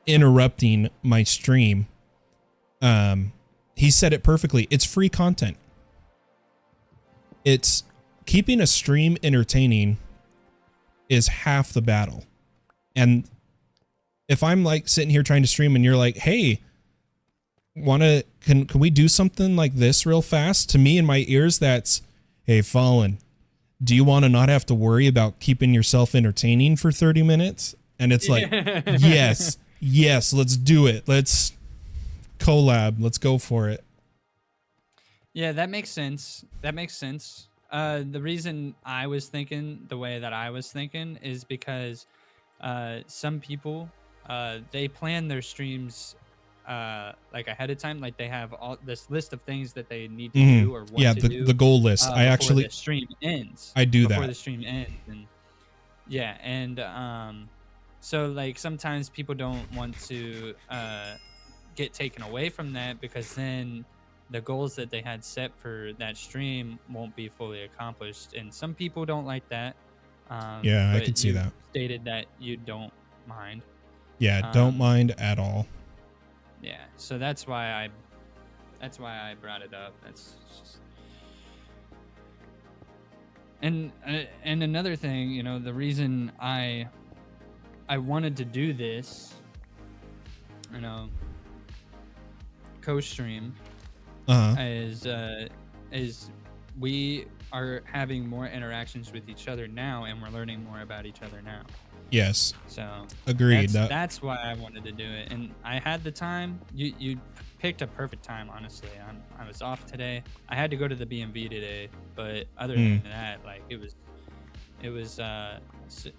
interrupting my stream, he said it perfectly. It's free content. It's keeping a stream entertaining is half the battle. And if I'm like sitting here trying to stream and you're like, hey, can we do something like this real fast? To me in my ears, that's, hey, Fallen, do you want to not have to worry about keeping yourself entertaining for 30 minutes? And it's like, yes, let's do it. Let's collab. Let's go for it.
Yeah, that makes sense. The reason I was thinking the way that I was thinking is because some people, they plan their streams like ahead of time. Like they have all this list of things that they need to do or want to do.
The goal list. I actually
the stream ends.
I do
before
that
the stream ends, and yeah, and so like sometimes people don't want to get taken away from that, because then the goals that they had set for that stream won't be fully accomplished. And some people don't like that.
Yeah, I can see that.
Stated that you don't mind.
Yeah, don't mind at all.
Yeah, so that's why I brought it up. That's just... and another thing, you know, the reason I wanted to do this, you know, co-stream, is we are having more interactions with each other now, and we're learning more about each other now.
Yes.
So
agreed.
That's why I wanted to do it, and I had the time. You picked a perfect time, honestly. I was off today. I had to go to the BMV today, but other than that, like it was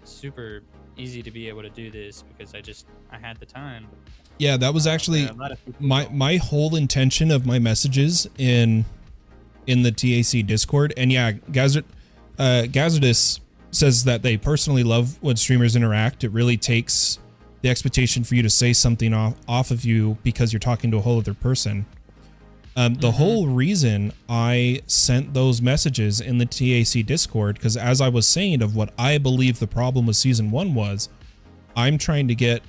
super easy to be able to do this because I had the time.
Yeah, that was actually my whole intention of my messages in the TAC Discord. And yeah, guys, Gazardus says that they personally love when streamers interact. It really takes the expectation for you to say something off of you because you're talking to a whole other person. The whole reason I sent those messages in the TAC Discord, because as I was saying of what I believe the problem with season 1 was, I'm trying to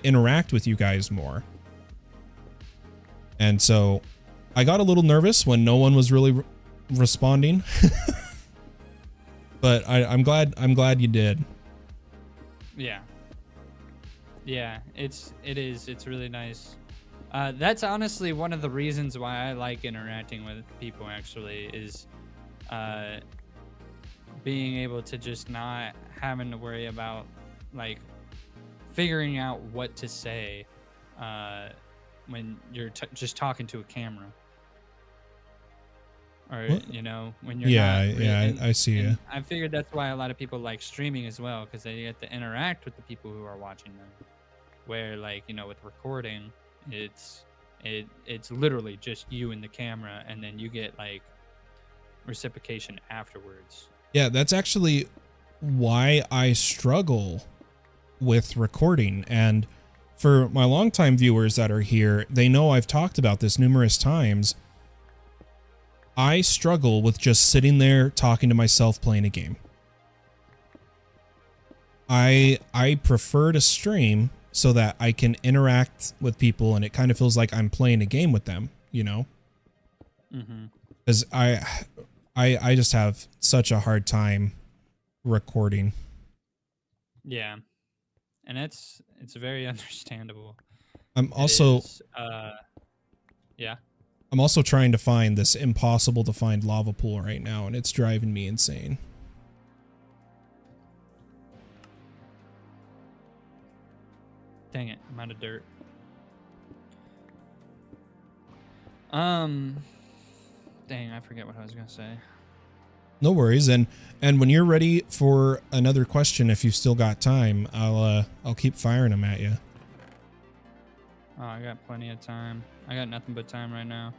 interact with you guys more. And so I got a little nervous when no one was really responding. But I'm glad you did.
Yeah. Yeah, it's really nice. That's honestly one of the reasons why I like interacting with people, actually, is being able to just not having to worry about like figuring out what to say when you're just talking to a camera. Or, you know, when you're not,
I see you.
I figured that's why a lot of people like streaming as well, because they get to interact with the people who are watching them. Where, like, you know, with recording, it's literally just you and the camera, and then you get like reciprocation afterwards.
Yeah, that's actually why I struggle with recording. And for my longtime viewers that are here, they know I've talked about this numerous times. I struggle with just sitting there talking to myself playing a game. I prefer to stream so that I can interact with people and it kind of feels like I'm playing a game with them, you know? Because I just have such a hard time recording.
Yeah. And it's very understandable.
I'm also
yeah.
I'm also trying to find this impossible to find lava pool right now, and it's driving me insane.
Dang it, I'm out of dirt. Dang, I forget what I was gonna say.
No worries, and when you're ready for another question, if you've still got time, I'll keep firing them at you.
Oh, I got plenty of time. I got nothing but time right now.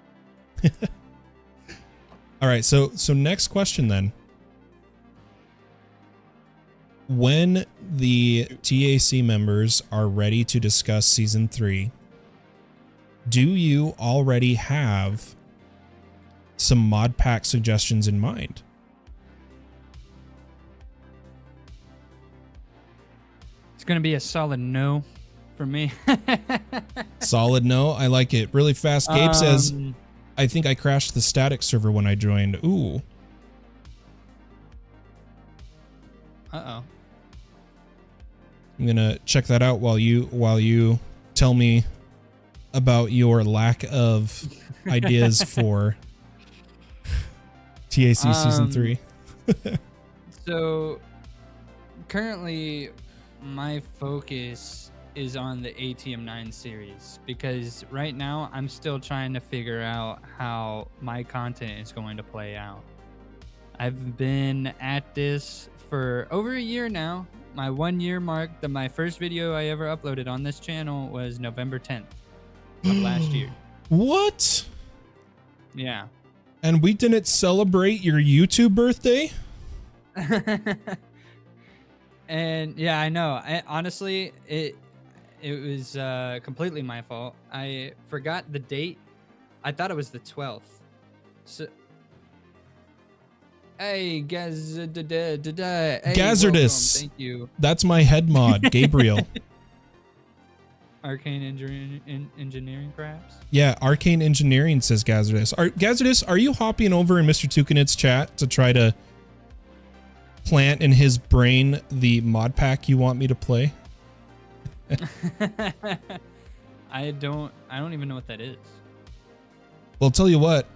All right, so next question then. When the TAC members are ready to discuss season 3, do you already have some mod pack suggestions in mind?
It's gonna be a solid no for me.
Solid no. I like it. Really fast. Gabe says, I think I crashed the static server when I joined. Ooh.
Uh-oh.
I'm gonna check that out while you tell me about your lack of ideas for TAC season 3.
So currently my focus is on the ATM 9 series, because right now I'm still trying to figure out how my content is going to play out. I've been at this for over a year now. My 1 year mark, my first video I ever uploaded on this channel was November 10th of last year.
What?
Yeah.
And we didn't celebrate your YouTube birthday?
And yeah, I know. Honestly, it was completely my fault. I forgot the date. I thought it was the 12th. So, hey,
Gazardus.
Thank you.
That's my head mod, Gabriel.
Arcane engineering, perhaps?
Yeah, Arcane Engineering says Gazardus. Gazardus, are you hopping over in Mr. Tukanit's chat to try to plant in his brain the mod pack you want me to play?
I don't even know what that is.
Well, I'll tell you what.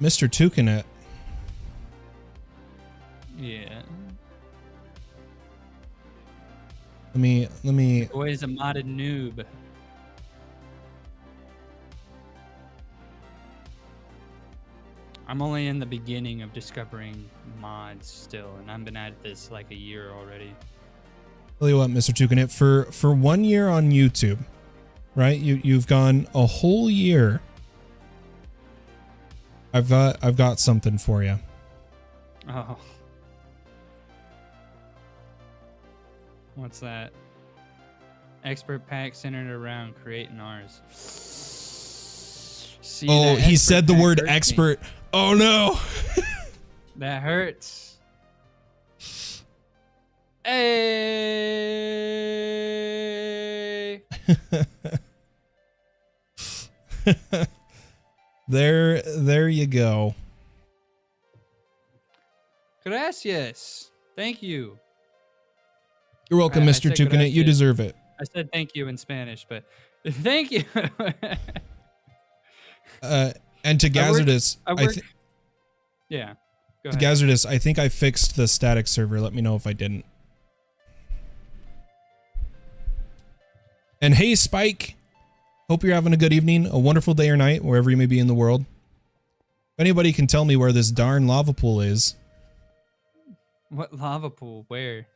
Mr. Tukanet.
Yeah.
Let me.
Boy is a modded noob. I'm only in the beginning of discovering mods still, and I've been at this like a year already.
Tell you what, Mr. Tukanet, for 1 year on YouTube, right? You've gone a whole year. I've got something for you.
Oh. What's that? Expert pack centered around creating ours. See,
Oh,
that
he
expert
said the
pack
word
hurts me.
expert. Oh no.
That hurts. Hey.
There you go.
Gracias. Thank you.
You're welcome,
I
Mr.
said
Tucanet. You
gracias.
deserve it.
I said thank you in Spanish, but thank you.
And to Gazardus,
I work. Yeah. Go ahead.
Gazardus, I think I fixed the static server. Let me know if I didn't. And hey, Spike. Hope you're having a good evening, a wonderful day or night, wherever you may be in the world. If anybody can tell me where this darn lava pool is.
What lava pool? Where?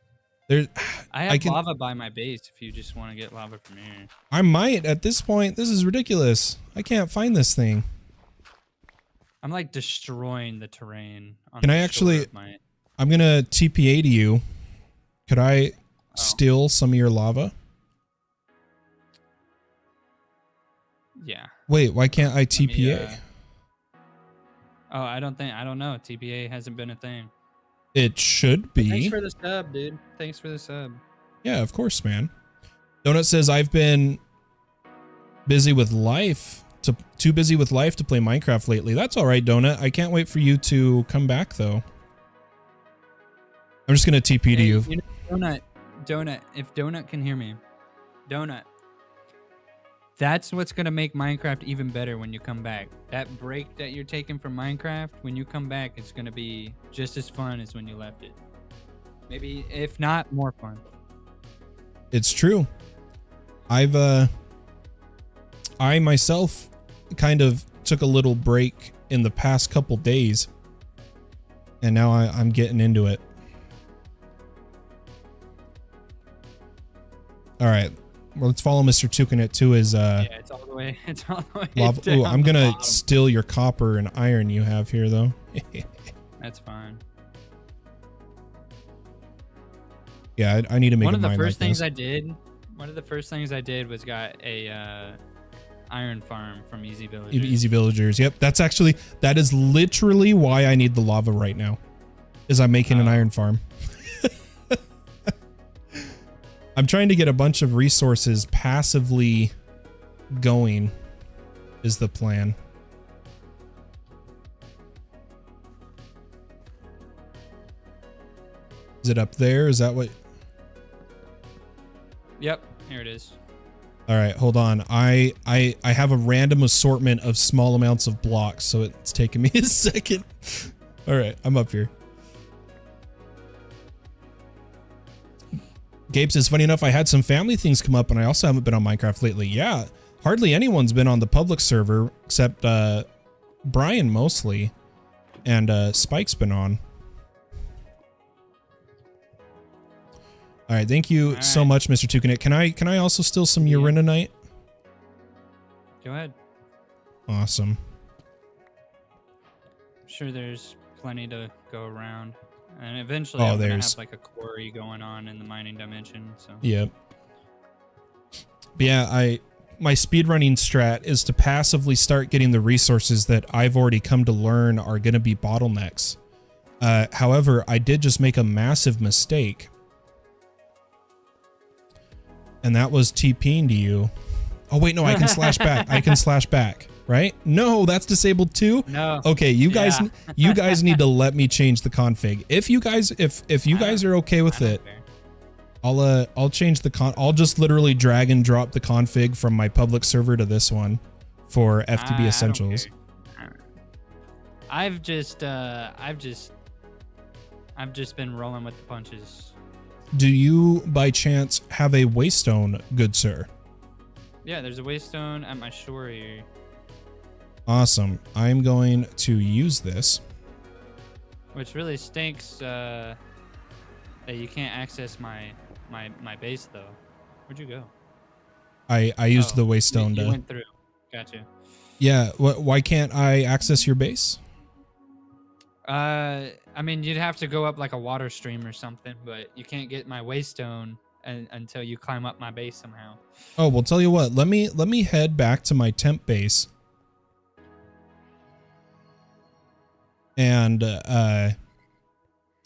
There,
I have
can,
lava by my base if you just want to get lava from here.
I might at this point. This is ridiculous. I can't find this thing.
I'm like destroying the terrain. On
Can
the
I
shore
actually?
of my...
I'm gonna TPA to you. Could I steal some of your lava?
Yeah.
Wait, why can't I TPA?
Oh, I don't know. TPA hasn't been a thing.
It should be.
Thanks for the sub, dude. Thanks for the sub.
Yeah, of course, man. Donut says I've been busy with life. Too busy with life to play Minecraft lately. That's all right, Donut. I can't wait for you to come back, though. I'm just gonna TP to you.
You know, Donut. If Donut can hear me, Donut. That's what's gonna make Minecraft even better when you come back. That break that you're taking from Minecraft, when you come back, it's gonna be just as fun as when you left it. Maybe, if not, more fun.
It's true. I myself kind of took a little break in the past couple days, and now I'm getting into it. All right. Well, let's follow Mr. Tucanet to his
Yeah, it's all the way. It's all the way.
lava.
Down
Ooh, I'm
the
gonna
bottom.
steal your copper and iron you have here, though.
That's fine.
Yeah, I need to make
One
a
of the
mine
first
like
things
this.
I did. One of the first things I did was got a iron farm from Easy Villagers.
Easy Villagers. Yep, that is literally why I need the lava right now. Is I'm making an iron farm. I'm trying to get a bunch of resources passively going, is the plan. Is it up there? Is that what?
Yep, here it is.
All right, hold on. I have a random assortment of small amounts of blocks, so it's taking me a second. All right, I'm up here. Gabe says, funny enough, I had some family things come up, and I also haven't been on Minecraft lately. Yeah, hardly anyone's been on the public server except Brian mostly, and Spike's been on. All right, thank you so much, Mr. Tucanet. Can I also steal some uraninite?
Go ahead.
Awesome.
I'm sure there's plenty to go around. And eventually I'm gonna have like a quarry going on in the mining dimension. So
Yep. But yeah, my speedrunning strat is to passively start getting the resources that I've already come to learn are gonna be bottlenecks. However, I did just make a massive mistake. And that was TPing to you. Oh wait, no, I can slash back. I can slash back, right? No, that's disabled too.
No.
Okay, you guys need to let me change the config. If you guys are okay with it, I'll change the I'll just literally drag and drop the config from my public server to this one for FTB Essentials.
I've just been rolling with the punches.
Do you by chance have a waystone, good sir?
Yeah, there's a waystone at my shore here.
Awesome. I'm going to use this.
Which really stinks that you can't access my base though. Where'd you go?
I used the
Oh,
waystone
you
to.
went through. Gotcha.
Yeah. Why can't I access your base?
I mean, you'd have to go up like a water stream or something, but you can't get my waystone until you climb up my base somehow.
Oh, well, tell you what. Let me head back to my temp base. And I'm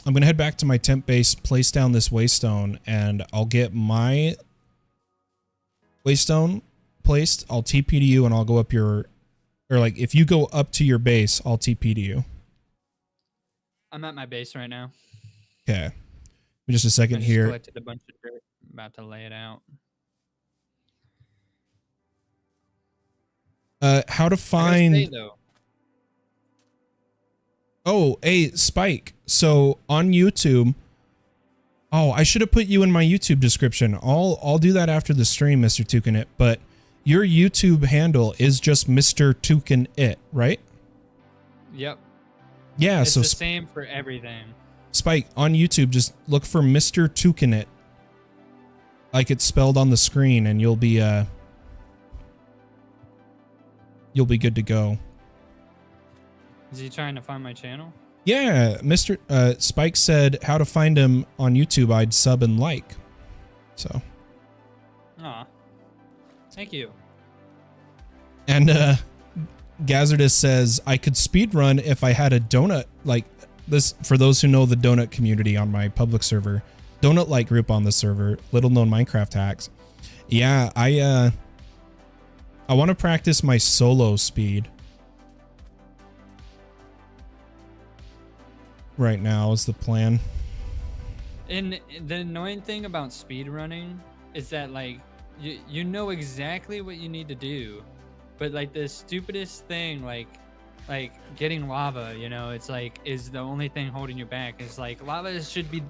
gonna head back to my temp base, place down this waystone, and I'll get my waystone placed. I'll TP to you, and I'll go up your, or like if you go up to your base, I'll TP to you.
I'm at my base right now.
Okay. Give me just a second
I just
here.
collected a bunch of dirt. I'm about to lay it out.
How to
I gotta
find?
say, though,
Oh, hey, Spike. So on YouTube. Oh, I should have put you in my YouTube description. I'll do that after the stream, Mr. Toucan It. But your YouTube handle is just Mr. Toucan It, right?
Yep.
Yeah.
It's
So
the same for everything.
Spike on YouTube, just look for Mr. Toucan It, like it's spelled on the screen, and you'll be good to go.
Is he trying to find my channel?
Yeah, Mr. Spike said how to find him on YouTube. I'd sub and like. So.
Aw. Thank you.
And Gazardus says I could speedrun if I had a donut like this. For those who know the donut community on my public server, donut like group on the server, little known Minecraft hacks. Yeah, I want to practice my solo speed. Right now is the plan.
And the annoying thing about speedrunning is that like you know exactly what you need to do, but like the stupidest thing like getting lava, you know, it's like is the only thing holding you back. It's like lava should be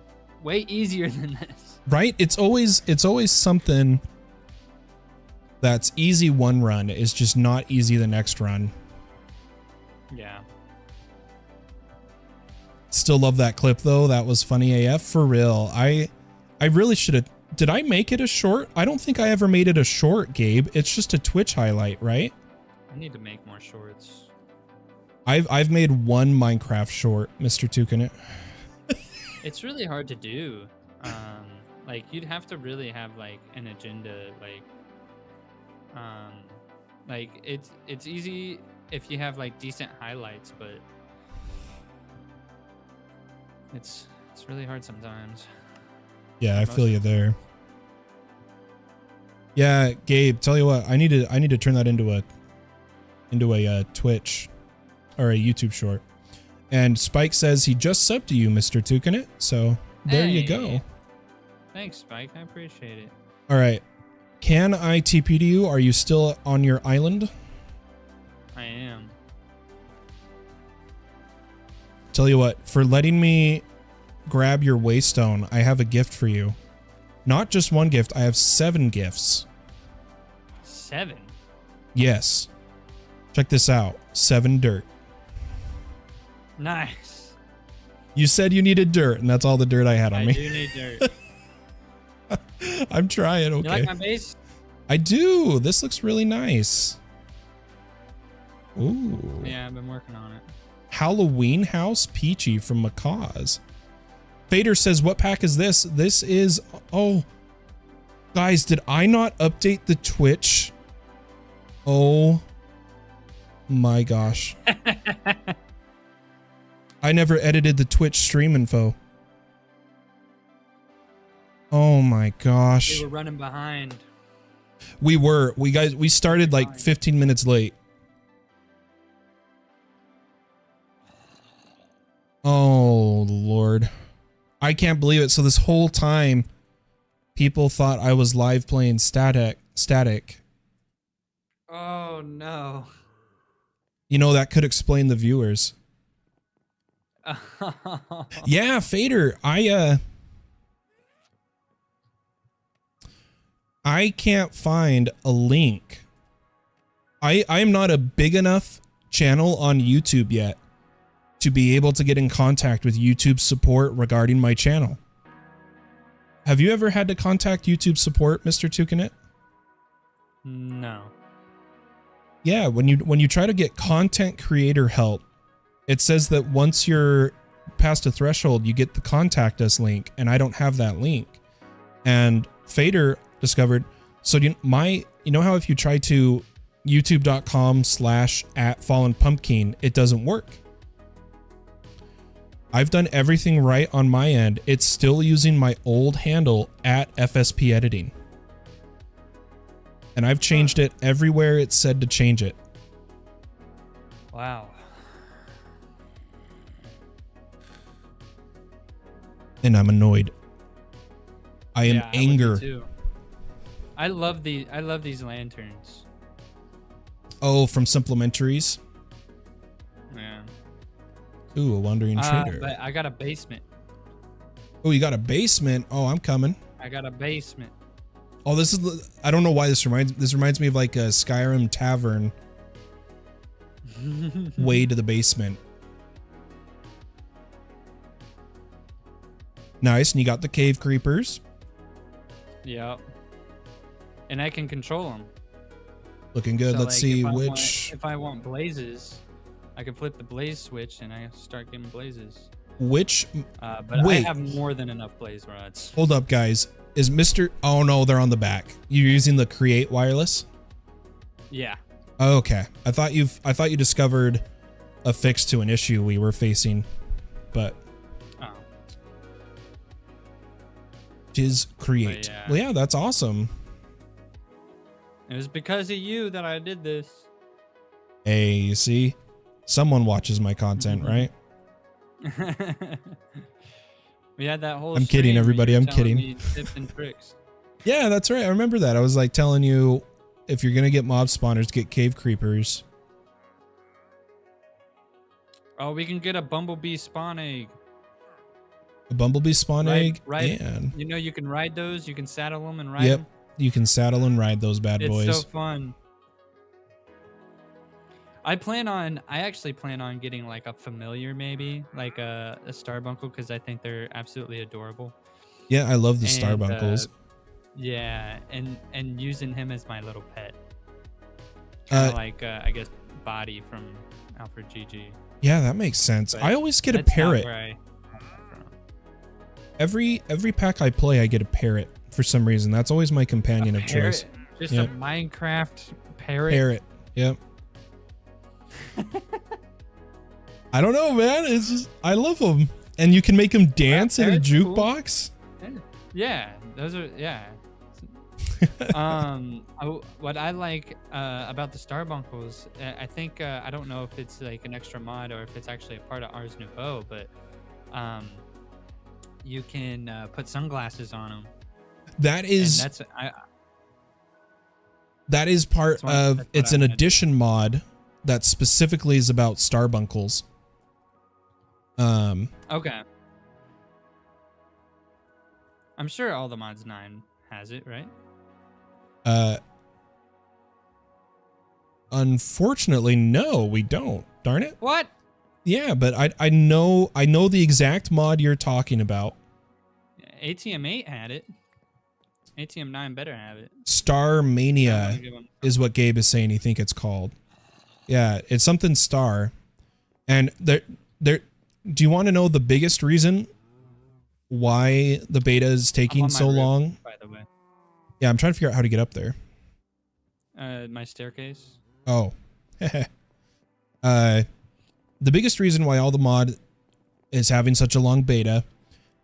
way easier than this.
Right? It's always something that's easy one run is just not easy the next run.
Yeah.
Still love that clip though. That was funny AF for real. I really should have. Did I make it a short? I don't think I ever made it a short, Gabe. It's just a Twitch highlight, right?
I need to make more shorts.
I've made one Minecraft short, Mr. Toucan.
It's really hard to do. Like you'd have to really have like an agenda, like it's easy if you have like decent highlights, but it's really hard sometimes.
Yeah, I feel you there. Yeah, Gabe, tell you what, I need to turn that into a Twitch or a YouTube short. And Spike says he just subbed to you, Mr. Toucan. So there you go.
Thanks, Spike. I appreciate it.
All right. Can I TP to you? Are you still on your island?
I am.
Tell you what, for letting me grab your waystone, I have a gift for you. Not just one gift, I have 7 gifts.
7?
Yes. Check this out. 7 dirt.
Nice.
You said you needed dirt, and that's all the dirt I had on me.
I do need dirt.
I'm trying, okay.
You like my base?
I do. This looks really nice. Ooh.
Yeah, I've been working on it.
Halloween House Peachy from Macaws. Fader says, what pack is this? This is... Oh. Guys, did I not update the Twitch? Oh. My gosh. I never edited the Twitch stream info. Oh my gosh.
We were running behind.
We started like 15 minutes late. Oh Lord. I can't believe it. So this whole time people thought I was live playing static.
Oh no.
You know, that could explain the viewers. Yeah, Fader, I can't find a link. I am not a big enough channel on YouTube yet to be able to get in contact with YouTube support regarding my channel. Have you ever had to contact YouTube support, Mr. Toucan?
No.
Yeah, when you try to get content creator help, it says that once you're past a threshold, you get the contact us link, and I don't have that link. And Fader discovered, so you know how if you try to youtube.com/@fallenpumpkin, it doesn't work. I've done everything right on my end. It's still using my old handle @FSP editing. And I've changed it everywhere it said to change it.
Wow.
And I'm annoyed. I am
Yeah,
anger.
I would be too. I love these lanterns.
Oh, from Supplementaries?
Yeah.
Ooh, a wandering trader.
But I got a basement.
Oh, you got a basement? Oh, I'm coming.
I got a basement.
Oh, this is, I don't know why this reminds me of like a Skyrim tavern. Way to the basement. Nice, and you got the cave creepers.
Yep. And I can control them.
Looking good.
So,
Let's
like,
see
if I want blazes, I can flip the blaze switch and I start getting blazes.
which
But
wait.
I have more than enough blaze rods.
Hold up, guys. Is Mr. Oh no, they're on the back. You're using the Create wireless?
Yeah.
Oh, okay. I thought you discovered a fix to an issue we were facing, but
Oh.
Jizz Create.
But yeah.
Well, yeah, that's awesome.
It was because of you that I did this.
Hey, you see, someone watches my content, right?
We had that whole.
I'm kidding,
stream where
everybody,
you were
I'm
telling
kidding.
me tips and tricks.
Yeah, that's right. I remember that. I was like telling you, if you're gonna get mob spawners, get cave creepers.
Oh, we can get a bumblebee spawn egg.
A bumblebee spawn egg.
Right.
Man.
You know, you can ride those. You can saddle them and ride
Yep.
them.
You can saddle and ride those bad
It's
boys.
so fun. I actually plan on getting like a familiar, maybe like a Starbuncle, because I think they're absolutely adorable.
Yeah, I love the
And,
Starbunkles.
Yeah, and using him as my little pet. Kind of like I guess Body from Alfred GG.
Yeah, that makes sense.
But
I always get a
that's not
parrot.
where I got that from.
Every pack I play, I get a parrot for some reason. That's always my companion of choice.
Just
Yep.
a Minecraft parrot.
Parrot. Yep. I don't know, man. It's just I love them, and you can make them dance in a
parrot's cool.
jukebox.
Yeah, those are what I like about the Starbunkles, I think I don't know if it's like an extra mod or if it's actually a part of Ars Nouveau, but you can put sunglasses on them.
That is
And
that is part of it's an
I meant.
addition mod that specifically is about Starbunkles.
Okay. I'm sure all the mods 9 has it, right?
Unfortunately, no, we don't. Darn it.
What?
Yeah, but I know the exact mod you're talking about.
ATM 8 had it. ATM 9 better have it.
Star
I
Mania
wanna give 'em-
is what Gabe is saying. He think it's called. Yeah, it's something Star. And there. Do you want to know the biggest reason why the beta is
I'm
taking
on my
so
roof,
long?
by the way.
Yeah, I'm trying to figure out how to get up there.
My staircase.
Oh. The biggest reason why all the mod is having such a long beta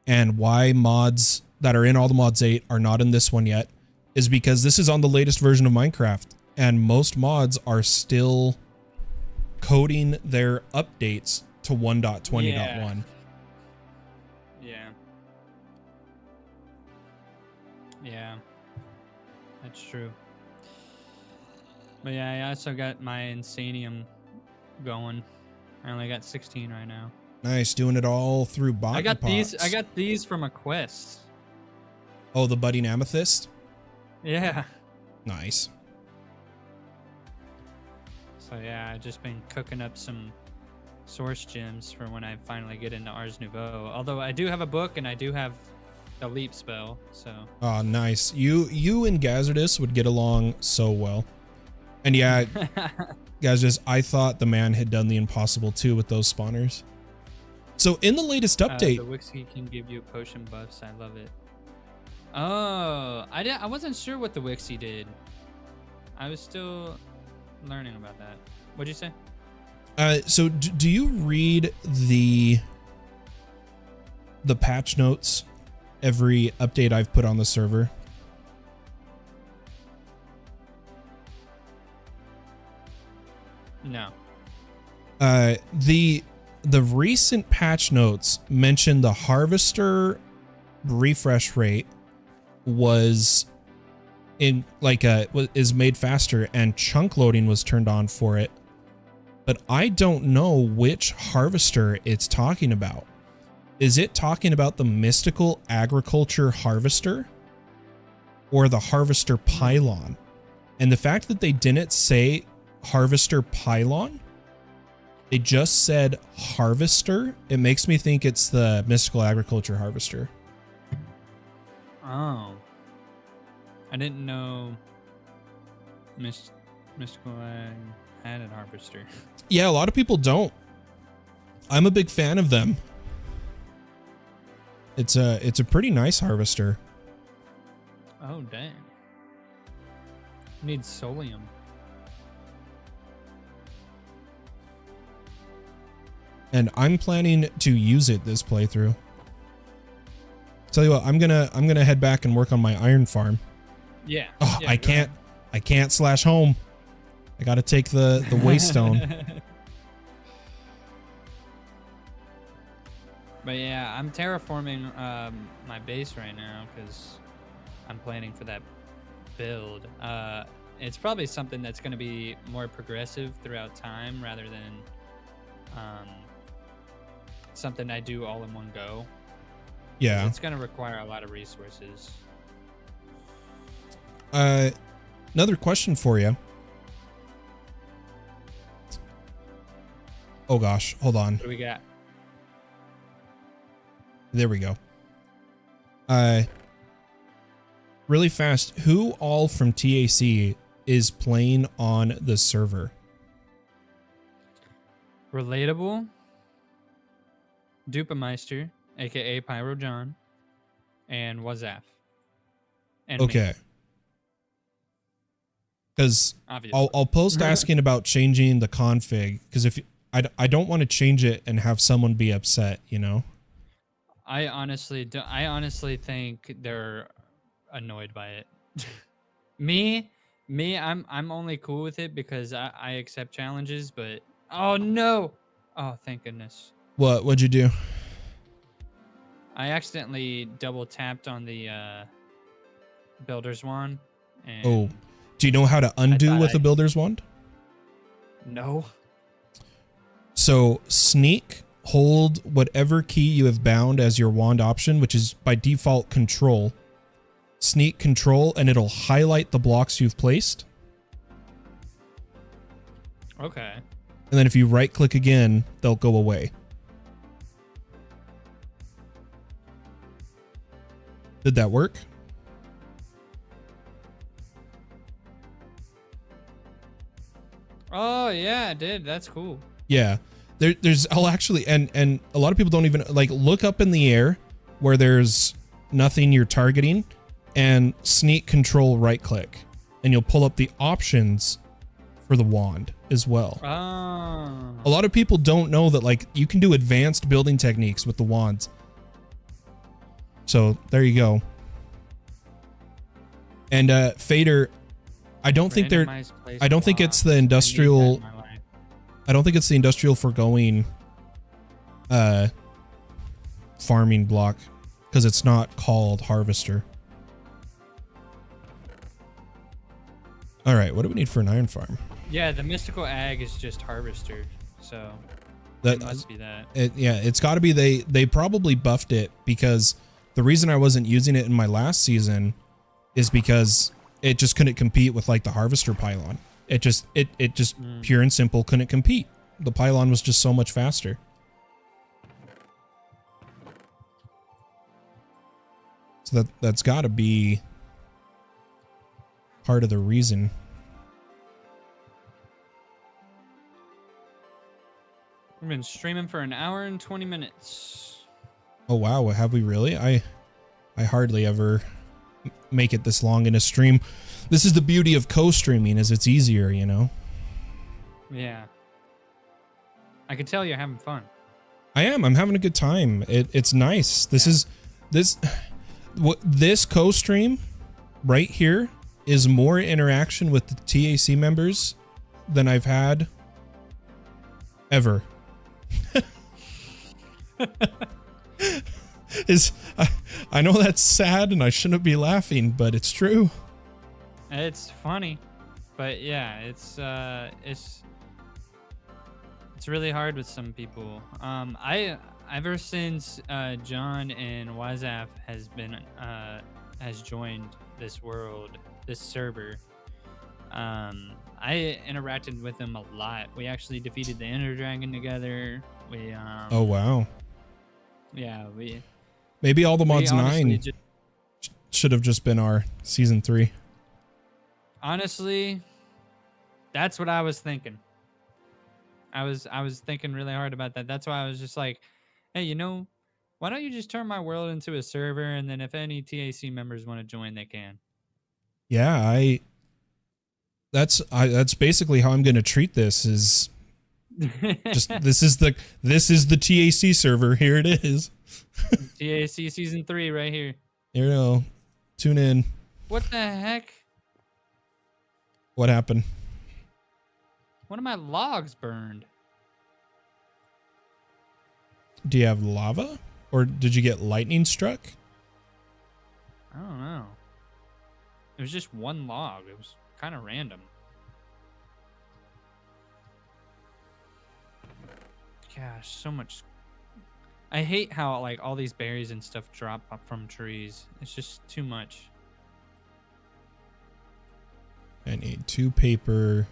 and why mods that are in all the mods 8 are not in this one yet is because this is on the latest version of Minecraft and most mods are still coding their updates to 1.20.1.
Yeah. Yeah. That's true. But yeah, I also got my Insanium going. I only got 16 right now.
Nice, doing it all through bot.
I got these from a quest.
Oh, the budding amethyst.
Yeah.
Nice.
So yeah, I've just been cooking up some source gems for when I finally get into Ars Nouveau. Although I do have a book and I do have the leap spell. So
Oh, nice. You and Gazardus would get along so well. And yeah, Gazardus, I thought the man had done the impossible too with those spawners. So in the latest update,
the Wixie can give you potion buffs. I love it. Oh, I wasn't sure what the Wixie did. I was still learning about that. What'd you say?
So do you read the patch notes every update I've put on the server?
No.
The recent patch notes mentioned the harvester refresh rate was in is made faster and chunk loading was turned on for it. But I don't know which harvester it's talking about. Is it talking about the mystical agriculture harvester or the harvester pylon? And the fact that they didn't say harvester pylon, they just said harvester, it makes me think it's the mystical agriculture harvester.
Oh. I didn't know mystical ag had a harvester.
Yeah, a lot of people don't. I'm a big fan of them. It's a pretty nice harvester.
Oh dang. Needs solium.
And I'm planning to use it this playthrough. Tell you what, I'm gonna head back and work on my iron farm.
Yeah.
Oh,
yeah,
I can't slash home. I gotta take the waystone.
But yeah, I'm terraforming my base right now because I'm planning for that build. It's probably something that's going to be more progressive throughout time rather than something I do all in one go.
Yeah.
It's going to require a lot of resources.
Another question for you. Oh gosh, hold on.
What do we got?
There we go. Really fast, who all from TAC is playing on the server?
Relatable, Dupameister, aka Pyro John, and Wazaf. And
Okay.
me,
Because
obviously.
I'll post asking about changing the config, because if I don't want to change it and have someone be upset, you know.
I honestly think they're annoyed by it. me, I'm only cool with it because I accept challenges, but oh no. Oh, thank goodness.
What'd you do?
I accidentally double tapped on the builder's wand. And
Oh, do you know how to undo
thought
with a builder's wand?
No.
So sneak, hold whatever key you have bound as your wand option, which is by default control. Sneak control, and it'll highlight the blocks you've placed.
Okay.
And then if you right click again, they'll go away. Did that work?
Oh yeah, it did. That's cool.
Yeah. I'll actually, and a lot of people don't even, like, look up in the air where there's nothing you're targeting and sneak control right click, and you'll pull up the options for the wand as well.
Oh.
A lot of people don't know that, like, you can do advanced building techniques with the wands. So there you go. And Fader, I don't think it's the industrial, I don't think it's the industrial foregoing farming block, because it's not called harvester. All right, what do we need for an iron farm?
Yeah, the mystical ag is just harvester, so
That
it must be that.
Yeah, it's got to be they probably buffed it, because the reason I wasn't using it in my last season is because it just couldn't compete with, like, the harvester pylon. It just pure and simple couldn't compete. The pylon was just so much faster. So that's got to be part of the reason.
We've been streaming for an hour and 20 minutes.
Oh wow, have we really? I hardly ever make it this long in a stream. This is the beauty of co-streaming, is it's easier, you know?
Yeah. I can tell you're having fun.
I am. I'm having a good time. It's nice. This co-stream right here is more interaction with the TAC members than I've had ever. I know that's sad and I shouldn't be laughing, but it's true.
It's funny, but yeah, it's really hard with some people. Ever since John and Wazaf has joined this server, I interacted with them a lot. We actually defeated the Ender Dragon together.
Oh wow.
Yeah,
maybe All the Mods 9 should have just been our season 3.
Honestly, that's what I was thinking. I was thinking really hard about that. That's why I was just like, hey, you know, why don't you just turn my world into a server, and then if any TAC members want to join, they can.
Yeah, that's basically how I'm going to treat this. Is just this is the TAC server. Here it is.
TAC season 3 right here.
Here we go. Tune in.
What the heck?
What happened?
One of my logs burned.
Do you have lava? Or did you get lightning struck?
I don't know. It was just one log. It was kind of random. Gosh, so much. I hate how like all these berries and stuff drop up from trees. It's just too much.
I need 2 paper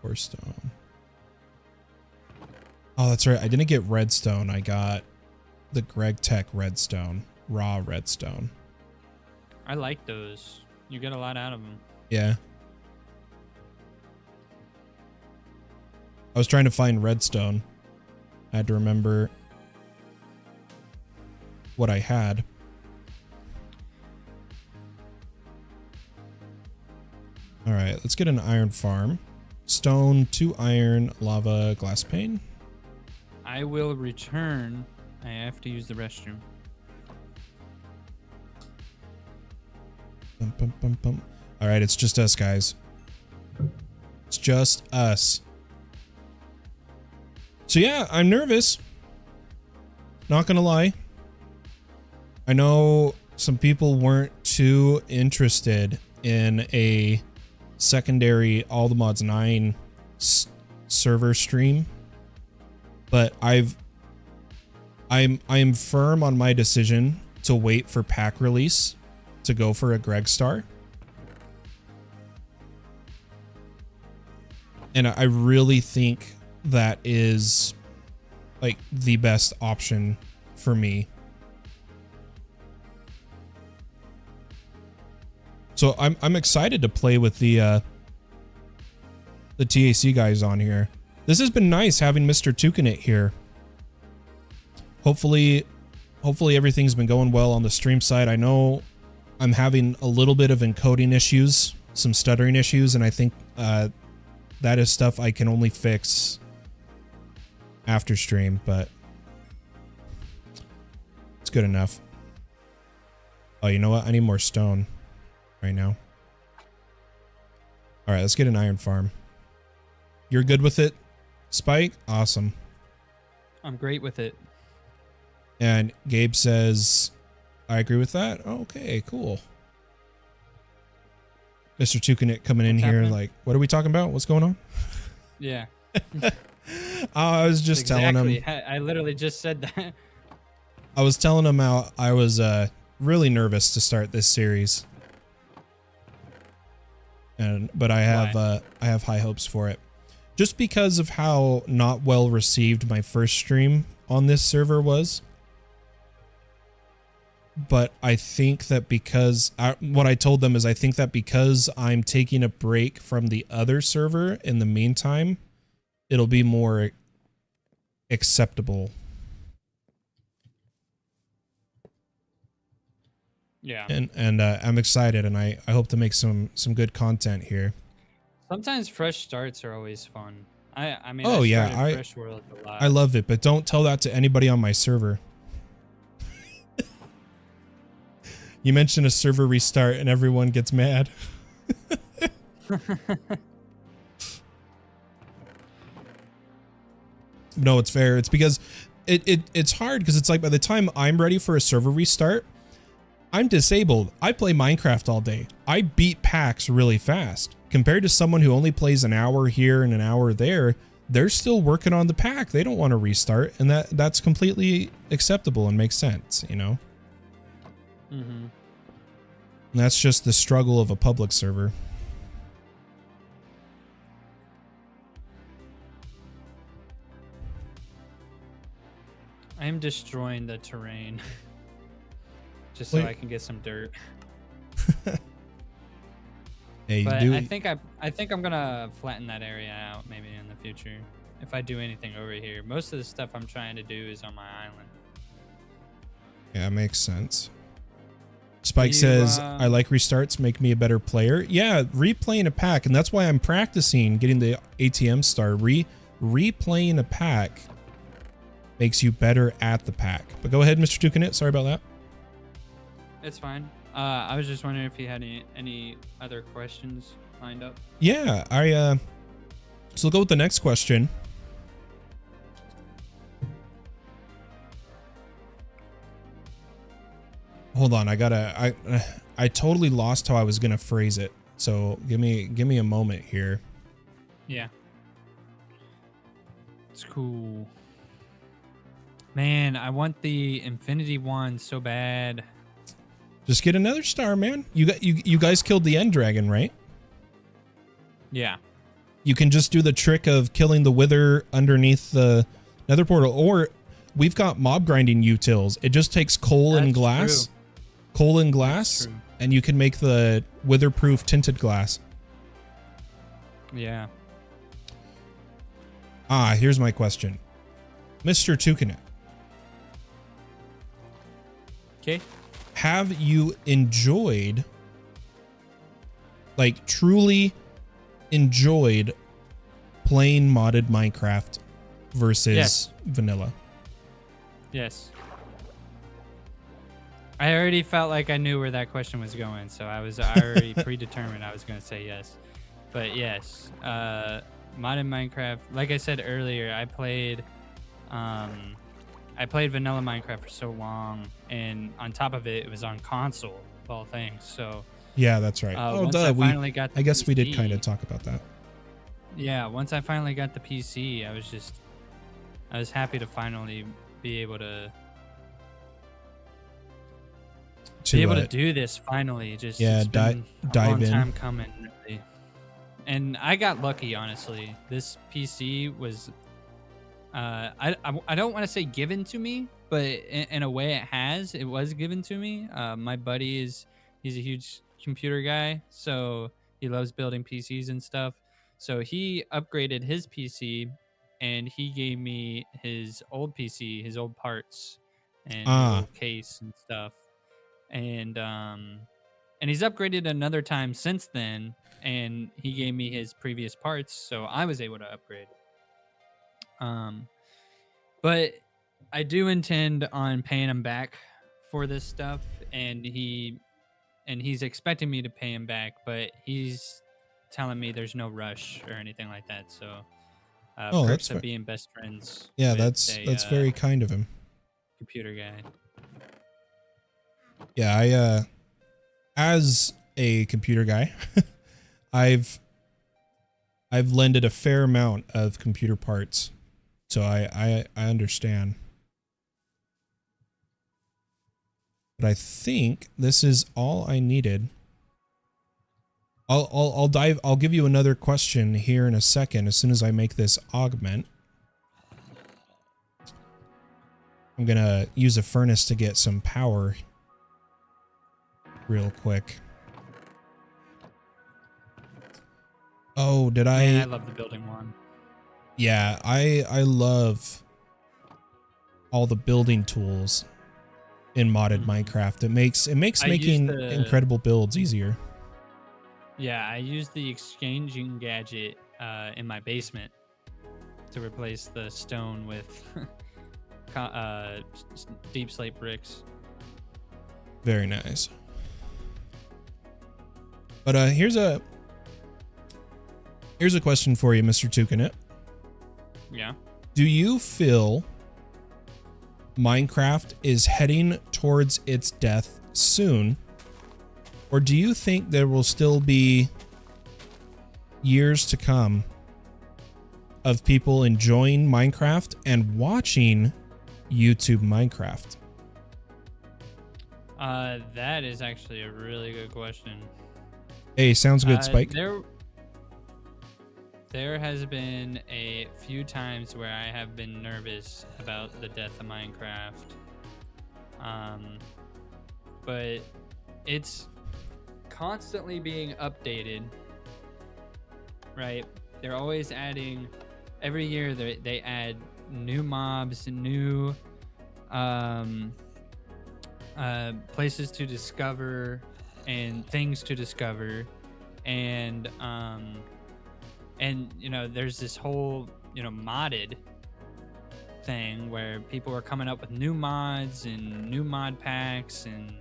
or stone. Oh, that's right. I didn't get redstone. I got the Greg Tech redstone, raw redstone.
I like those. You get a lot out of them.
Yeah. I was trying to find redstone. I had to remember what I had. All right, let's get an iron farm. Stone, 2 iron, lava, glass pane.
I will return. I have to use the restroom.
Bum, bum, bum, bum. All right, it's just us, guys. It's just us. So yeah, I'm nervous. Not gonna lie. I know some people weren't too interested in a secondary All the Mods 9 server stream, but I'm firm on my decision to wait for pack release to go for a Greg Star. And I really think that is like the best option for me. So I'm excited to play with the TAC guys on here. This has been nice having Mr. Tukinit here. Hopefully everything's been going well on the stream side. I know I'm having a little bit of encoding issues, some stuttering issues, and I think that is stuff I can only fix after stream, but it's good enough. Oh, you know what? I need more stone right now. All right, let's get an iron farm. You're good with it, Spike? Awesome.
I'm great with it.
And Gabe says, I agree with that. Okay, cool. Mr. Tukinit coming in here like, what are we talking about? What's going on?
Yeah.
I was just telling him.
I literally just said that.
I was telling him how I was really nervous to start this series. But I have high hopes for it. Just because of how not well received my first stream on this server was. but I think that because what I told them is I think that because I'm taking a break from the other server in the meantime, it'll be more acceptable.
Yeah.
And I'm excited, and I hope to make some good content here.
Sometimes fresh starts are always fun. I mean,
Oh
I
yeah,
started Fresh World a lot.
I love it, but don't tell that to anybody on my server. You mention a server restart and everyone gets mad. No, it's fair. It's because it's hard because it's like by the time I'm ready for a server restart, I'm disabled. I play Minecraft all day. I beat packs really fast. Compared to someone who only plays an hour here and an hour there, they're still working on the pack. They don't want to restart, and that's completely acceptable and makes sense, you know?
Mm-hmm.
And that's just the struggle of a public server.
I am destroying the terrain just so I can get some dirt.
Hey,
But
do
I think I'm gonna flatten that area out maybe in the future if I do anything over here. Most of the stuff I'm trying to do is on my island.
Yeah, makes sense. Spike says, I like restarts, make me a better player. Yeah, replaying a pack, and that's why I'm practicing getting the ATM Star. Replaying a pack makes you better at the pack. But go ahead, Mr. Tukinit. Sorry about that.
It's fine. I was just wondering if you had any other questions lined up.
Yeah, so we'll go with the next question. Hold on, I totally lost how I was gonna phrase it. So give me a moment here.
Yeah. It's cool. Man, I want the Infinity Wand so bad.
Just get another star, man. You guys killed the End Dragon, right?
Yeah.
You can just do the trick of killing the Wither underneath the Nether portal, or we've got mob grinding utils. It just takes coal and glass.
True.
Coal and glass, and you can make the wither-proof tinted glass.
Yeah.
Here's my question. Mr. Tukinit.
Okay.
Have you enjoyed, like truly enjoyed playing modded Minecraft versus vanilla?
Yes. I already felt like I knew where that question was going, so I already predetermined I was going to say yes. But yes, modded Minecraft, like I said earlier, I played vanilla Minecraft for so long, and on top of it, it was on console of all things. So
yeah, that's right.
Once I finally got the
I guess
PC,
we did kind of talk about that.
Yeah, once I finally got the PC, I was happy to finally be able to do this finally. Just
yeah,
it's been a
dive
long
in.
time coming, really. And I got lucky, honestly. This PC was I don't want to say given to me, but in a way it was given to me. My buddy he's a huge computer guy, so he loves building PCs and stuff. So he upgraded his PC and he gave me his old PC, his old parts and his old case and stuff. And he's upgraded another time since then, and he gave me his previous parts, so I was able to upgrade. But I do intend on paying him back for this stuff, and he's expecting me to pay him back, but he's telling me there's no rush or anything like that. So perks of being best friends.
Yeah, that's very kind of him.
Computer guy.
Yeah, as a computer guy, I've lended a fair amount of computer parts, so I understand. But I think this is all I needed. I'll give you another question here in a second as soon as I make this augment. I'm gonna use a furnace to get some power real quick. Oh, did
Man, I
I?
love the building one.
Yeah, I love all the building tools in modded Minecraft. It makes
I use
making
the
incredible builds easier.
Yeah, I use the exchanging gadget in my basement to replace the stone with deep slate bricks.
Very nice. But here's a question for you, Mr. Tukanet.
Yeah.
Do you feel Minecraft is heading towards its death soon? Or do you think there will still be years to come of people enjoying Minecraft and watching YouTube Minecraft?
That is actually a really good question.
Hey, sounds good, Spike.
There has been a few times where I have been nervous about the death of Minecraft. But it's constantly being updated, right? They're always adding, every year they add new mobs and new places to discover and things to discover, and you know, there's this whole, you know, modded thing where people are coming up with new mods and new mod packs, and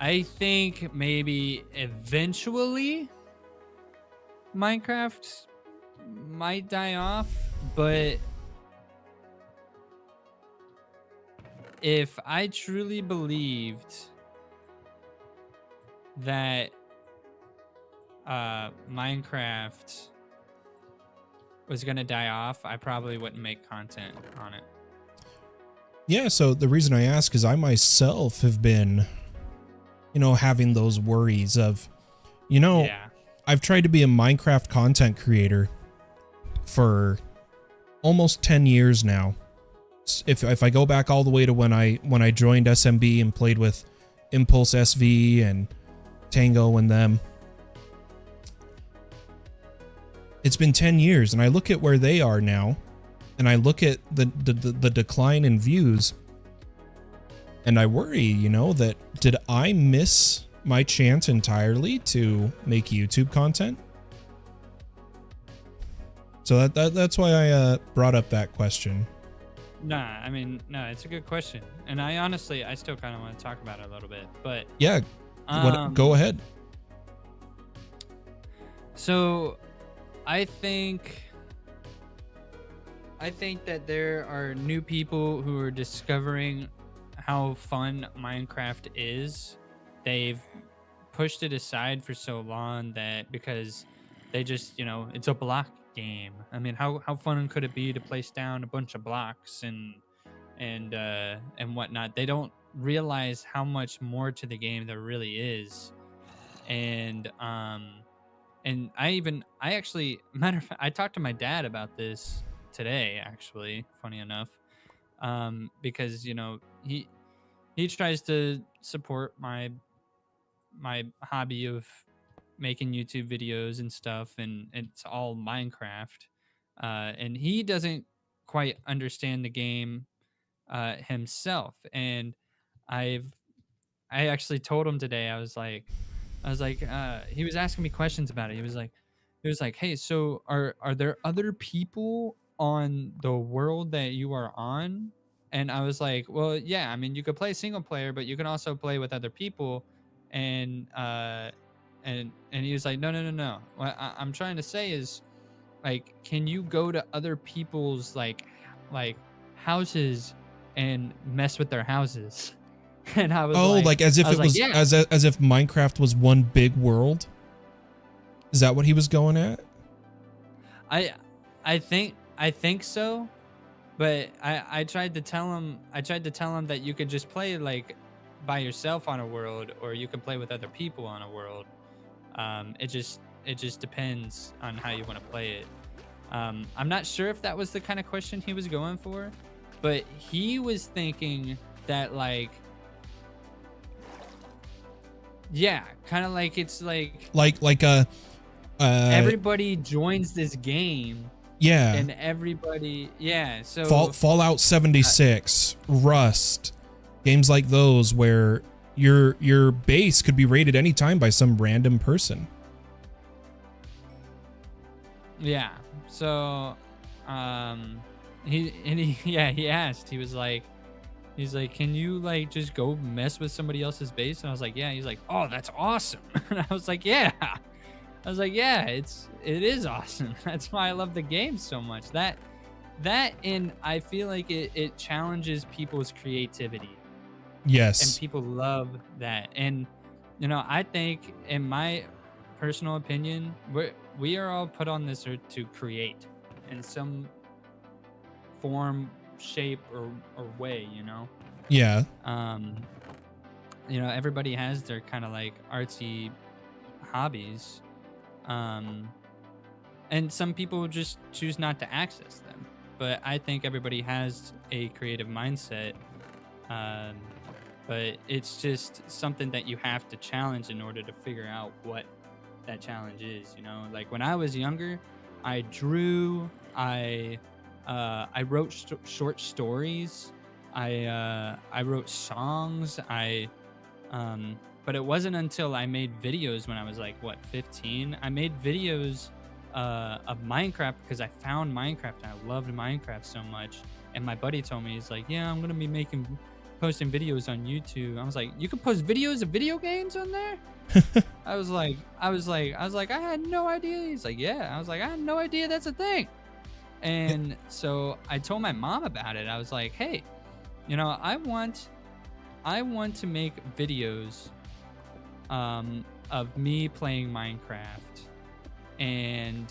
I think maybe eventually Minecraft might die off, but if I truly believed that Minecraft was gonna die off, I probably wouldn't make content on it.
Yeah, so the reason I ask is I myself have been, you know, having those worries of, you know,
Yeah.
I've tried to be a Minecraft content creator for almost 10 years now. If I go back all the way to when I joined SMB and played with Impulse SV and Tango and them, it's been 10 years, and I look at where they are now, and I look at the decline in views, and I worry, you know, that did I miss my chance entirely to make YouTube content? So that's why I brought up that question.
Nah, I mean, no, it's a good question, and I honestly, I still kind of want to talk about it a little bit, but
Yeah, go ahead.
So, I think that there are new people who are discovering how fun Minecraft is. They've pushed it aside for so long that because they just, you know, it's a block game. I mean, how fun could it be to place down a bunch of blocks and whatnot? They don't realize how much more to the game there really is. And I actually, matter of fact, I talked to my dad about this today, actually, funny enough, because, you know, he tries to support my hobby of making YouTube videos and stuff, and it's all Minecraft, and he doesn't quite understand the game himself, and I actually told him today, I was like, he was asking me questions about it. He was like, hey, so are there other people on the world that you are on? And I was like, well, yeah, I mean, you could play single player, but you can also play with other people. And he was like, no. What I'm trying to say is, like, can you go to other people's like houses and mess with their houses? And I was
like as if it was,
yeah.
as if Minecraft was one big world. Is that what he was going at?
I think so, but I tried to tell him that you could just play like by yourself on a world, or you could play with other people on a world. It just depends on how you want to play it. I'm not sure if that was the kind of question he was going for, but he was thinking that like Yeah, kind of like it's like
like a
everybody joins this game
yeah,
and everybody, yeah. So
Fallout 76, Rust, games like those where your base could be raided anytime by some random person.
yeah, so he asked, he's like, can you like just go mess with somebody else's base? And I was like, yeah. He's like, oh, that's awesome. And I was like, yeah. I was like, yeah, it is awesome. That's why I love the game so much. That and I feel like it challenges people's creativity, and
Yes.
people love that. And you know, I think, in my personal opinion, we are all put on this earth to create in some form, shape, or way, you know.
Yeah.
um you know, everybody has their kind of like artsy hobbies, um and some people just choose not to access them, but I think everybody has a creative mindset. um but it's just something that you have to challenge in order to figure out what that challenge is, you know. Like when I was younger, I drew, I wrote short stories, I wrote songs, but it wasn't until I made videos when I was like, what, 15. I made videos of Minecraft because I found Minecraft and I loved Minecraft so much. And my buddy told me, he's like, yeah, I'm gonna be posting videos on YouTube. I was like, you can post videos of video games on there? I was like, I had no idea. He's like, yeah. I was like, I had no idea that's a thing. And so I told my mom about it. I was like, hey, you know, I want to make videos of me playing Minecraft. And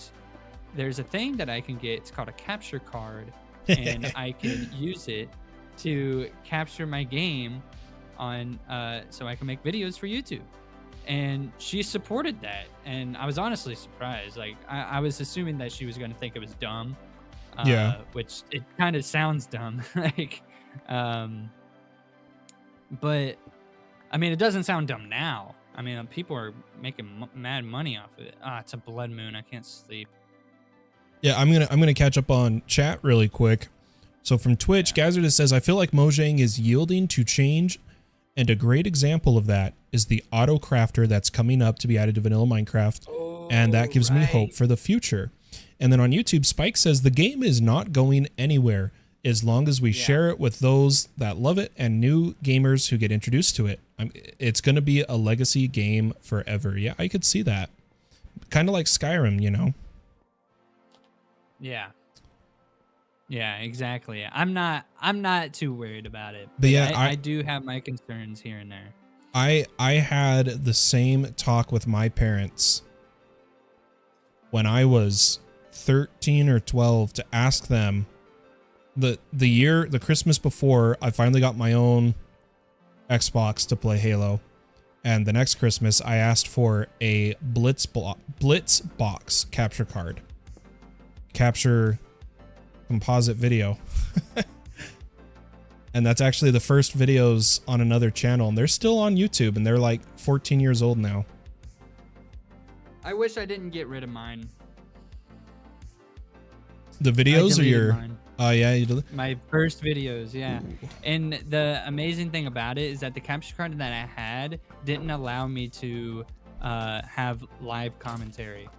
there's a thing that I can get. It's called a capture card. And I can use it to capture my game on so I can make videos for YouTube. And she supported that, and I was honestly surprised. Like I was assuming that she was going to think it was dumb,
Yeah.
which it kind of sounds dumb. Like but I mean, it doesn't sound dumb now. I mean, people are making mad money off of it. It's a blood moon, I can't sleep.
Yeah, I'm gonna catch up on chat really quick. So from Twitch, Gazardus says, I feel like Mojang is yielding to change, and a great example of that is the auto crafter that's coming up to be added to vanilla Minecraft, and that gives me hope for the future. And then on YouTube, Spike says the game is not going anywhere as long as we share it with those that love it and new gamers who get introduced to it. It's going to be a legacy game forever. Yeah, I could see that. Kind of like Skyrim, you know?
Yeah. Yeah, exactly. I'm not too worried about it.
But yeah,
I do have my concerns here and there.
I had the same talk with my parents when I was 13 or 12 to ask them the Christmas before I finally got my own Xbox to play Halo. And the next Christmas I asked for a Blitz box capture card. Capture composite video. And that's actually the first videos on another channel, and they're still on YouTube, and they're like 14 years old now.
I wish I didn't get rid of mine.
The videos or your
mine.
Oh yeah, you did.
My first videos, yeah. Ooh. And the amazing thing about it is that the capture card that I had didn't allow me to have live commentary.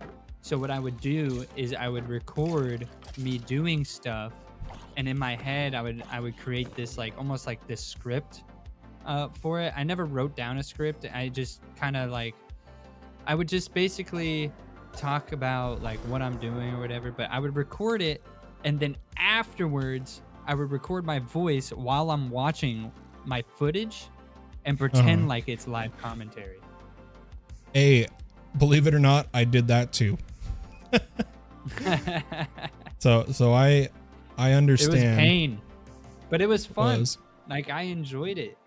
So what I would do is I would record me doing stuff, and in my head I would create this like almost like this script for it. I never wrote down a script. I just kind of like I would just basically talk about like what I'm doing or whatever, but I would record it, and then afterwards I would record my voice while I'm watching my footage and pretend like it's live commentary.
Hey, believe it or not, I did that too. so I understand.
It was pain, but it was fun. Like I enjoyed it.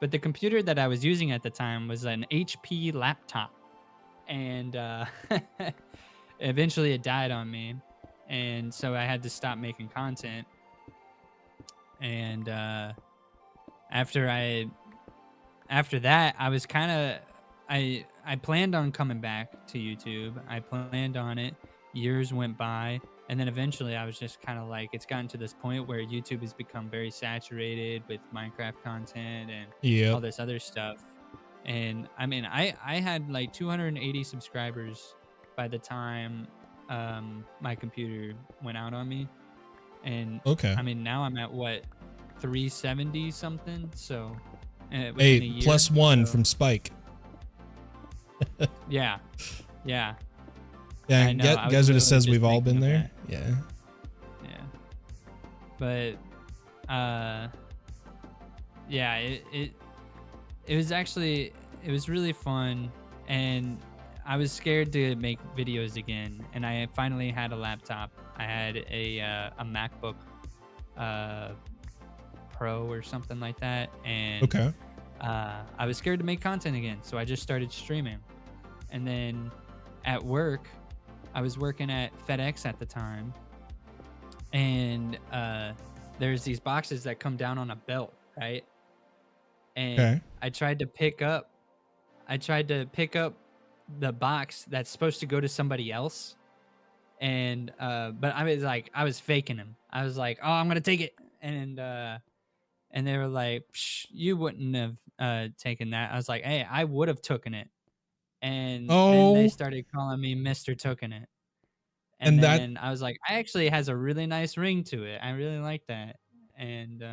But the computer that I was using at the time was an HP laptop, and eventually it died on me, and so I had to stop making content. And after that, I was kind of I planned on coming back to YouTube. I planned on it. Years went by, and then eventually I was just kind of like, it's gotten to this point where YouTube has become very saturated with Minecraft content and all
Yep.
this other stuff. And I mean, I had like 280 subscribers by the time my computer went out on me. And
Okay.
I mean, now I'm at what, 370 something. So within a
Hey,
year.
+1
So,
from Spike.
yeah, yeah,
Yeah,
I know. I was
Gazzard
literally
says
just
we've all
thinking
been
of
there.
that.
Yeah.
Yeah. But yeah, it was actually, it was really fun, and I was scared to make videos again, and I finally had a laptop. I had a MacBook Pro or something like that, and
Okay.
I was scared to make content again, so I just started streaming. And then at work, I was working at FedEx at the time, and there's these boxes that come down on a belt, right? And
Okay.
I tried to pick up the box that's supposed to go to somebody else, and but I was like, I was faking him. I was like, oh, I'm gonna take it, and they were like, Psh, you wouldn't have taken that. I was like, hey, I would have taken it. And then they
Oh,
started calling me Mr. Token It. And
and that
then I was like, I actually has a really nice ring to it. I really like that. And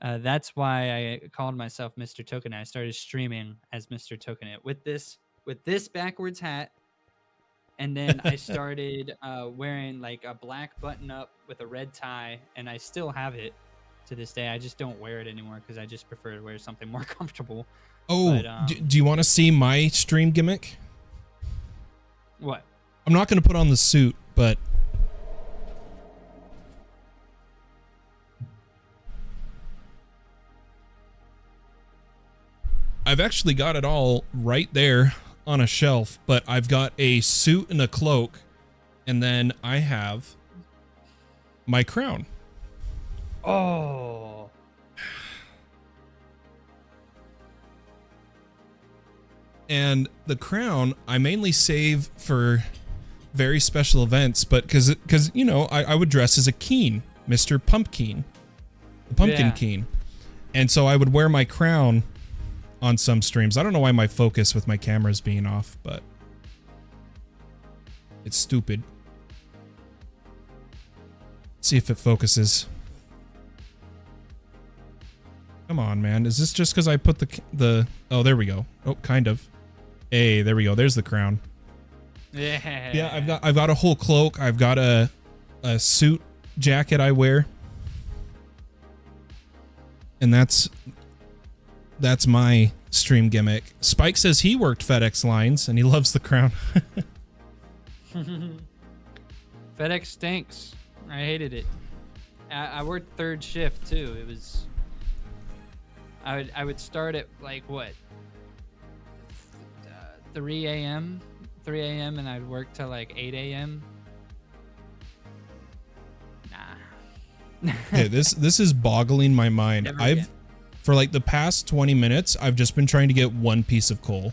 that's why I called myself Mr. Token It. I started streaming as Mr. Token It with this backwards hat. And then I started wearing like a black button up with a red tie, and I still have it to this day. I just don't wear it anymore because I just prefer to wear something more comfortable.
Oh,
But,
do you want to see my stream gimmick?
what?
I'm not going to put on the suit, but I've actually got it all right there on a shelf, but I've got a suit and a cloak, and then I have my crown.
Oh.
And the crown I mainly save for very special events, but because you know, I would dress as a Keen, Mr. Pumpkin, the Pumpkin
Yeah.
Keen, and so I would wear my crown on some streams. I don't know why my focus with my camera's being off, but it's stupid. Let's see if it focuses. Come on, man. Is this just because I put the oh, there we go. Oh, kind of. Hey, there we go. There's the crown.
Yeah.
Yeah, I've got a whole cloak. I've got a suit jacket I wear. And that's my stream gimmick. Spike says he worked FedEx lines and he loves the crown.
FedEx stinks. I hated it. I worked third shift too. It was. I would start at like what, 3 a.m. and I'd work till like 8 a.m. Nah.
Okay, this is boggling my mind.
Never again.
For like the past 20 minutes, I've just been trying to get one piece of coal.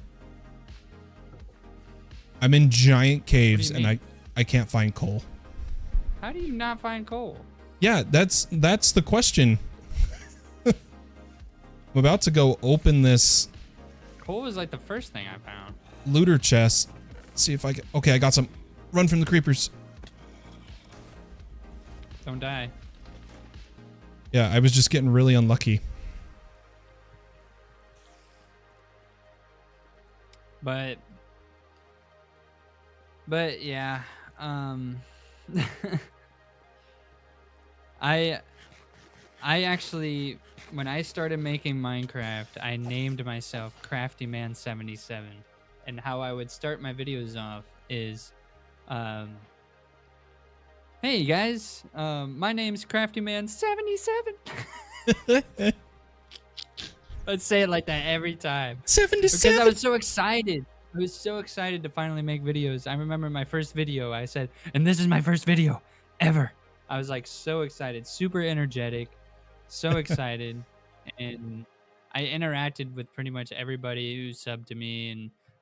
I'm in giant caves and
mean?
I can't find coal.
How do you not find coal?
Yeah, that's the question. I'm about to go open this
Coal was like the first thing I found.
looter chest. See if I can. Okay, I got some. Run from the creepers.
Don't die.
Yeah, I was just getting really unlucky.
But yeah, I actually, when I started making Minecraft, I named myself CraftyMan77, and how I would start my videos off is, hey guys, my name's CraftyMan77. I'd say it like that every time.
77.
Because I was so excited. I was so excited to finally make videos. I remember my first video, I said, and this is my first video ever. I was like so excited, super energetic, so excited. And I interacted with pretty much everybody who subbed to me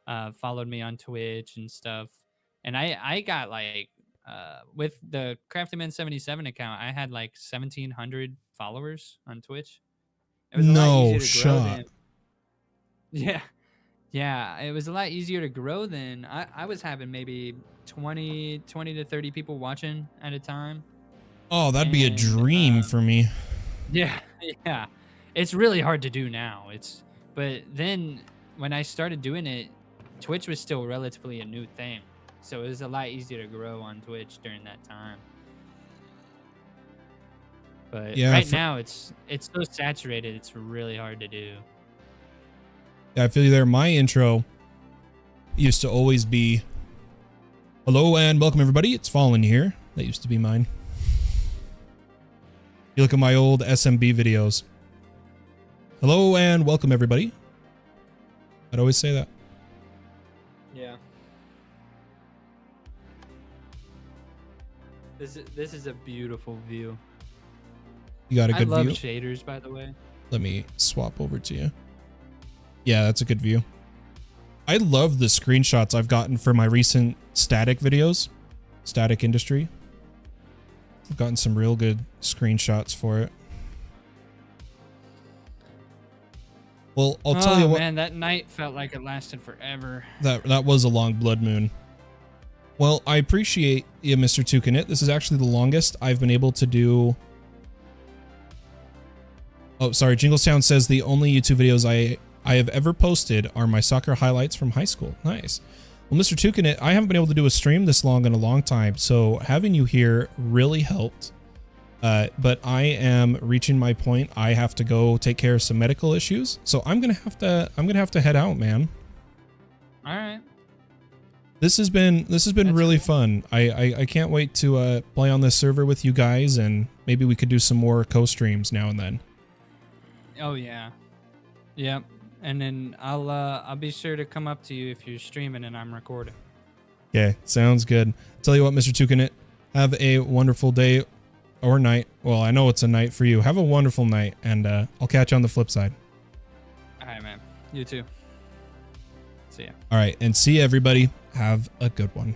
and followed me on Twitch and stuff. And I got like with the Craftyman77 account, I had like 1,700 followers on Twitch. It was a lot
No
easier to grow
shot.
than yeah. Yeah, it was a lot easier to grow than I was having maybe 20 to 30 people watching at a time.
Oh, that'd be a
And
dream for me.
yeah, yeah. It's really hard to do now. But then when I started doing it, Twitch was still relatively a new thing. So it was a lot easier to grow on Twitch during that time. But
Yeah,
right now it's so saturated, it's really hard to do.
Yeah, I feel you there. My intro used to always be, hello and welcome everybody. It's Fallen here. That used to be mine. You look at my old SMB videos. Hello and welcome everybody. I'd always say that.
Yeah. This is a beautiful view.
You got a good
I love
view?
shaders, by the way.
Let me swap over to you. Yeah, that's a good view. I love the screenshots I've gotten for my recent static videos. Static industry. I've gotten some real good screenshots for it. Well, I'll tell you what.
Man, that night felt like it lasted forever.
That was a long blood moon. Well, I appreciate you, Mr. Tukinit. This is actually the longest I've been able to do. Oh, sorry. Jinglestown says the only YouTube videos I have ever posted are my soccer highlights from high school. Nice. Well, Mr. Tukinit, I haven't been able to do a stream this long in a long time, so having you here really helped. But I am reaching my point. I have to go take care of some medical issues, so I'm gonna have to head out, man.
All right.
This has been
That's
really
cool.
fun. I can't wait to play on this server with you guys, and maybe we could do some more co-streams now and then.
Oh yeah. Yep. And then I'll be sure to come up to you if you're streaming and I'm recording.
Okay, sounds good. Tell you what, Mr. Tukinit, have a wonderful day or night. Well, I know it's a night for you. Have a wonderful night, and I'll catch you on the flip side.
All right, man. You too. See ya.
All right, and see you, everybody. Have a good one.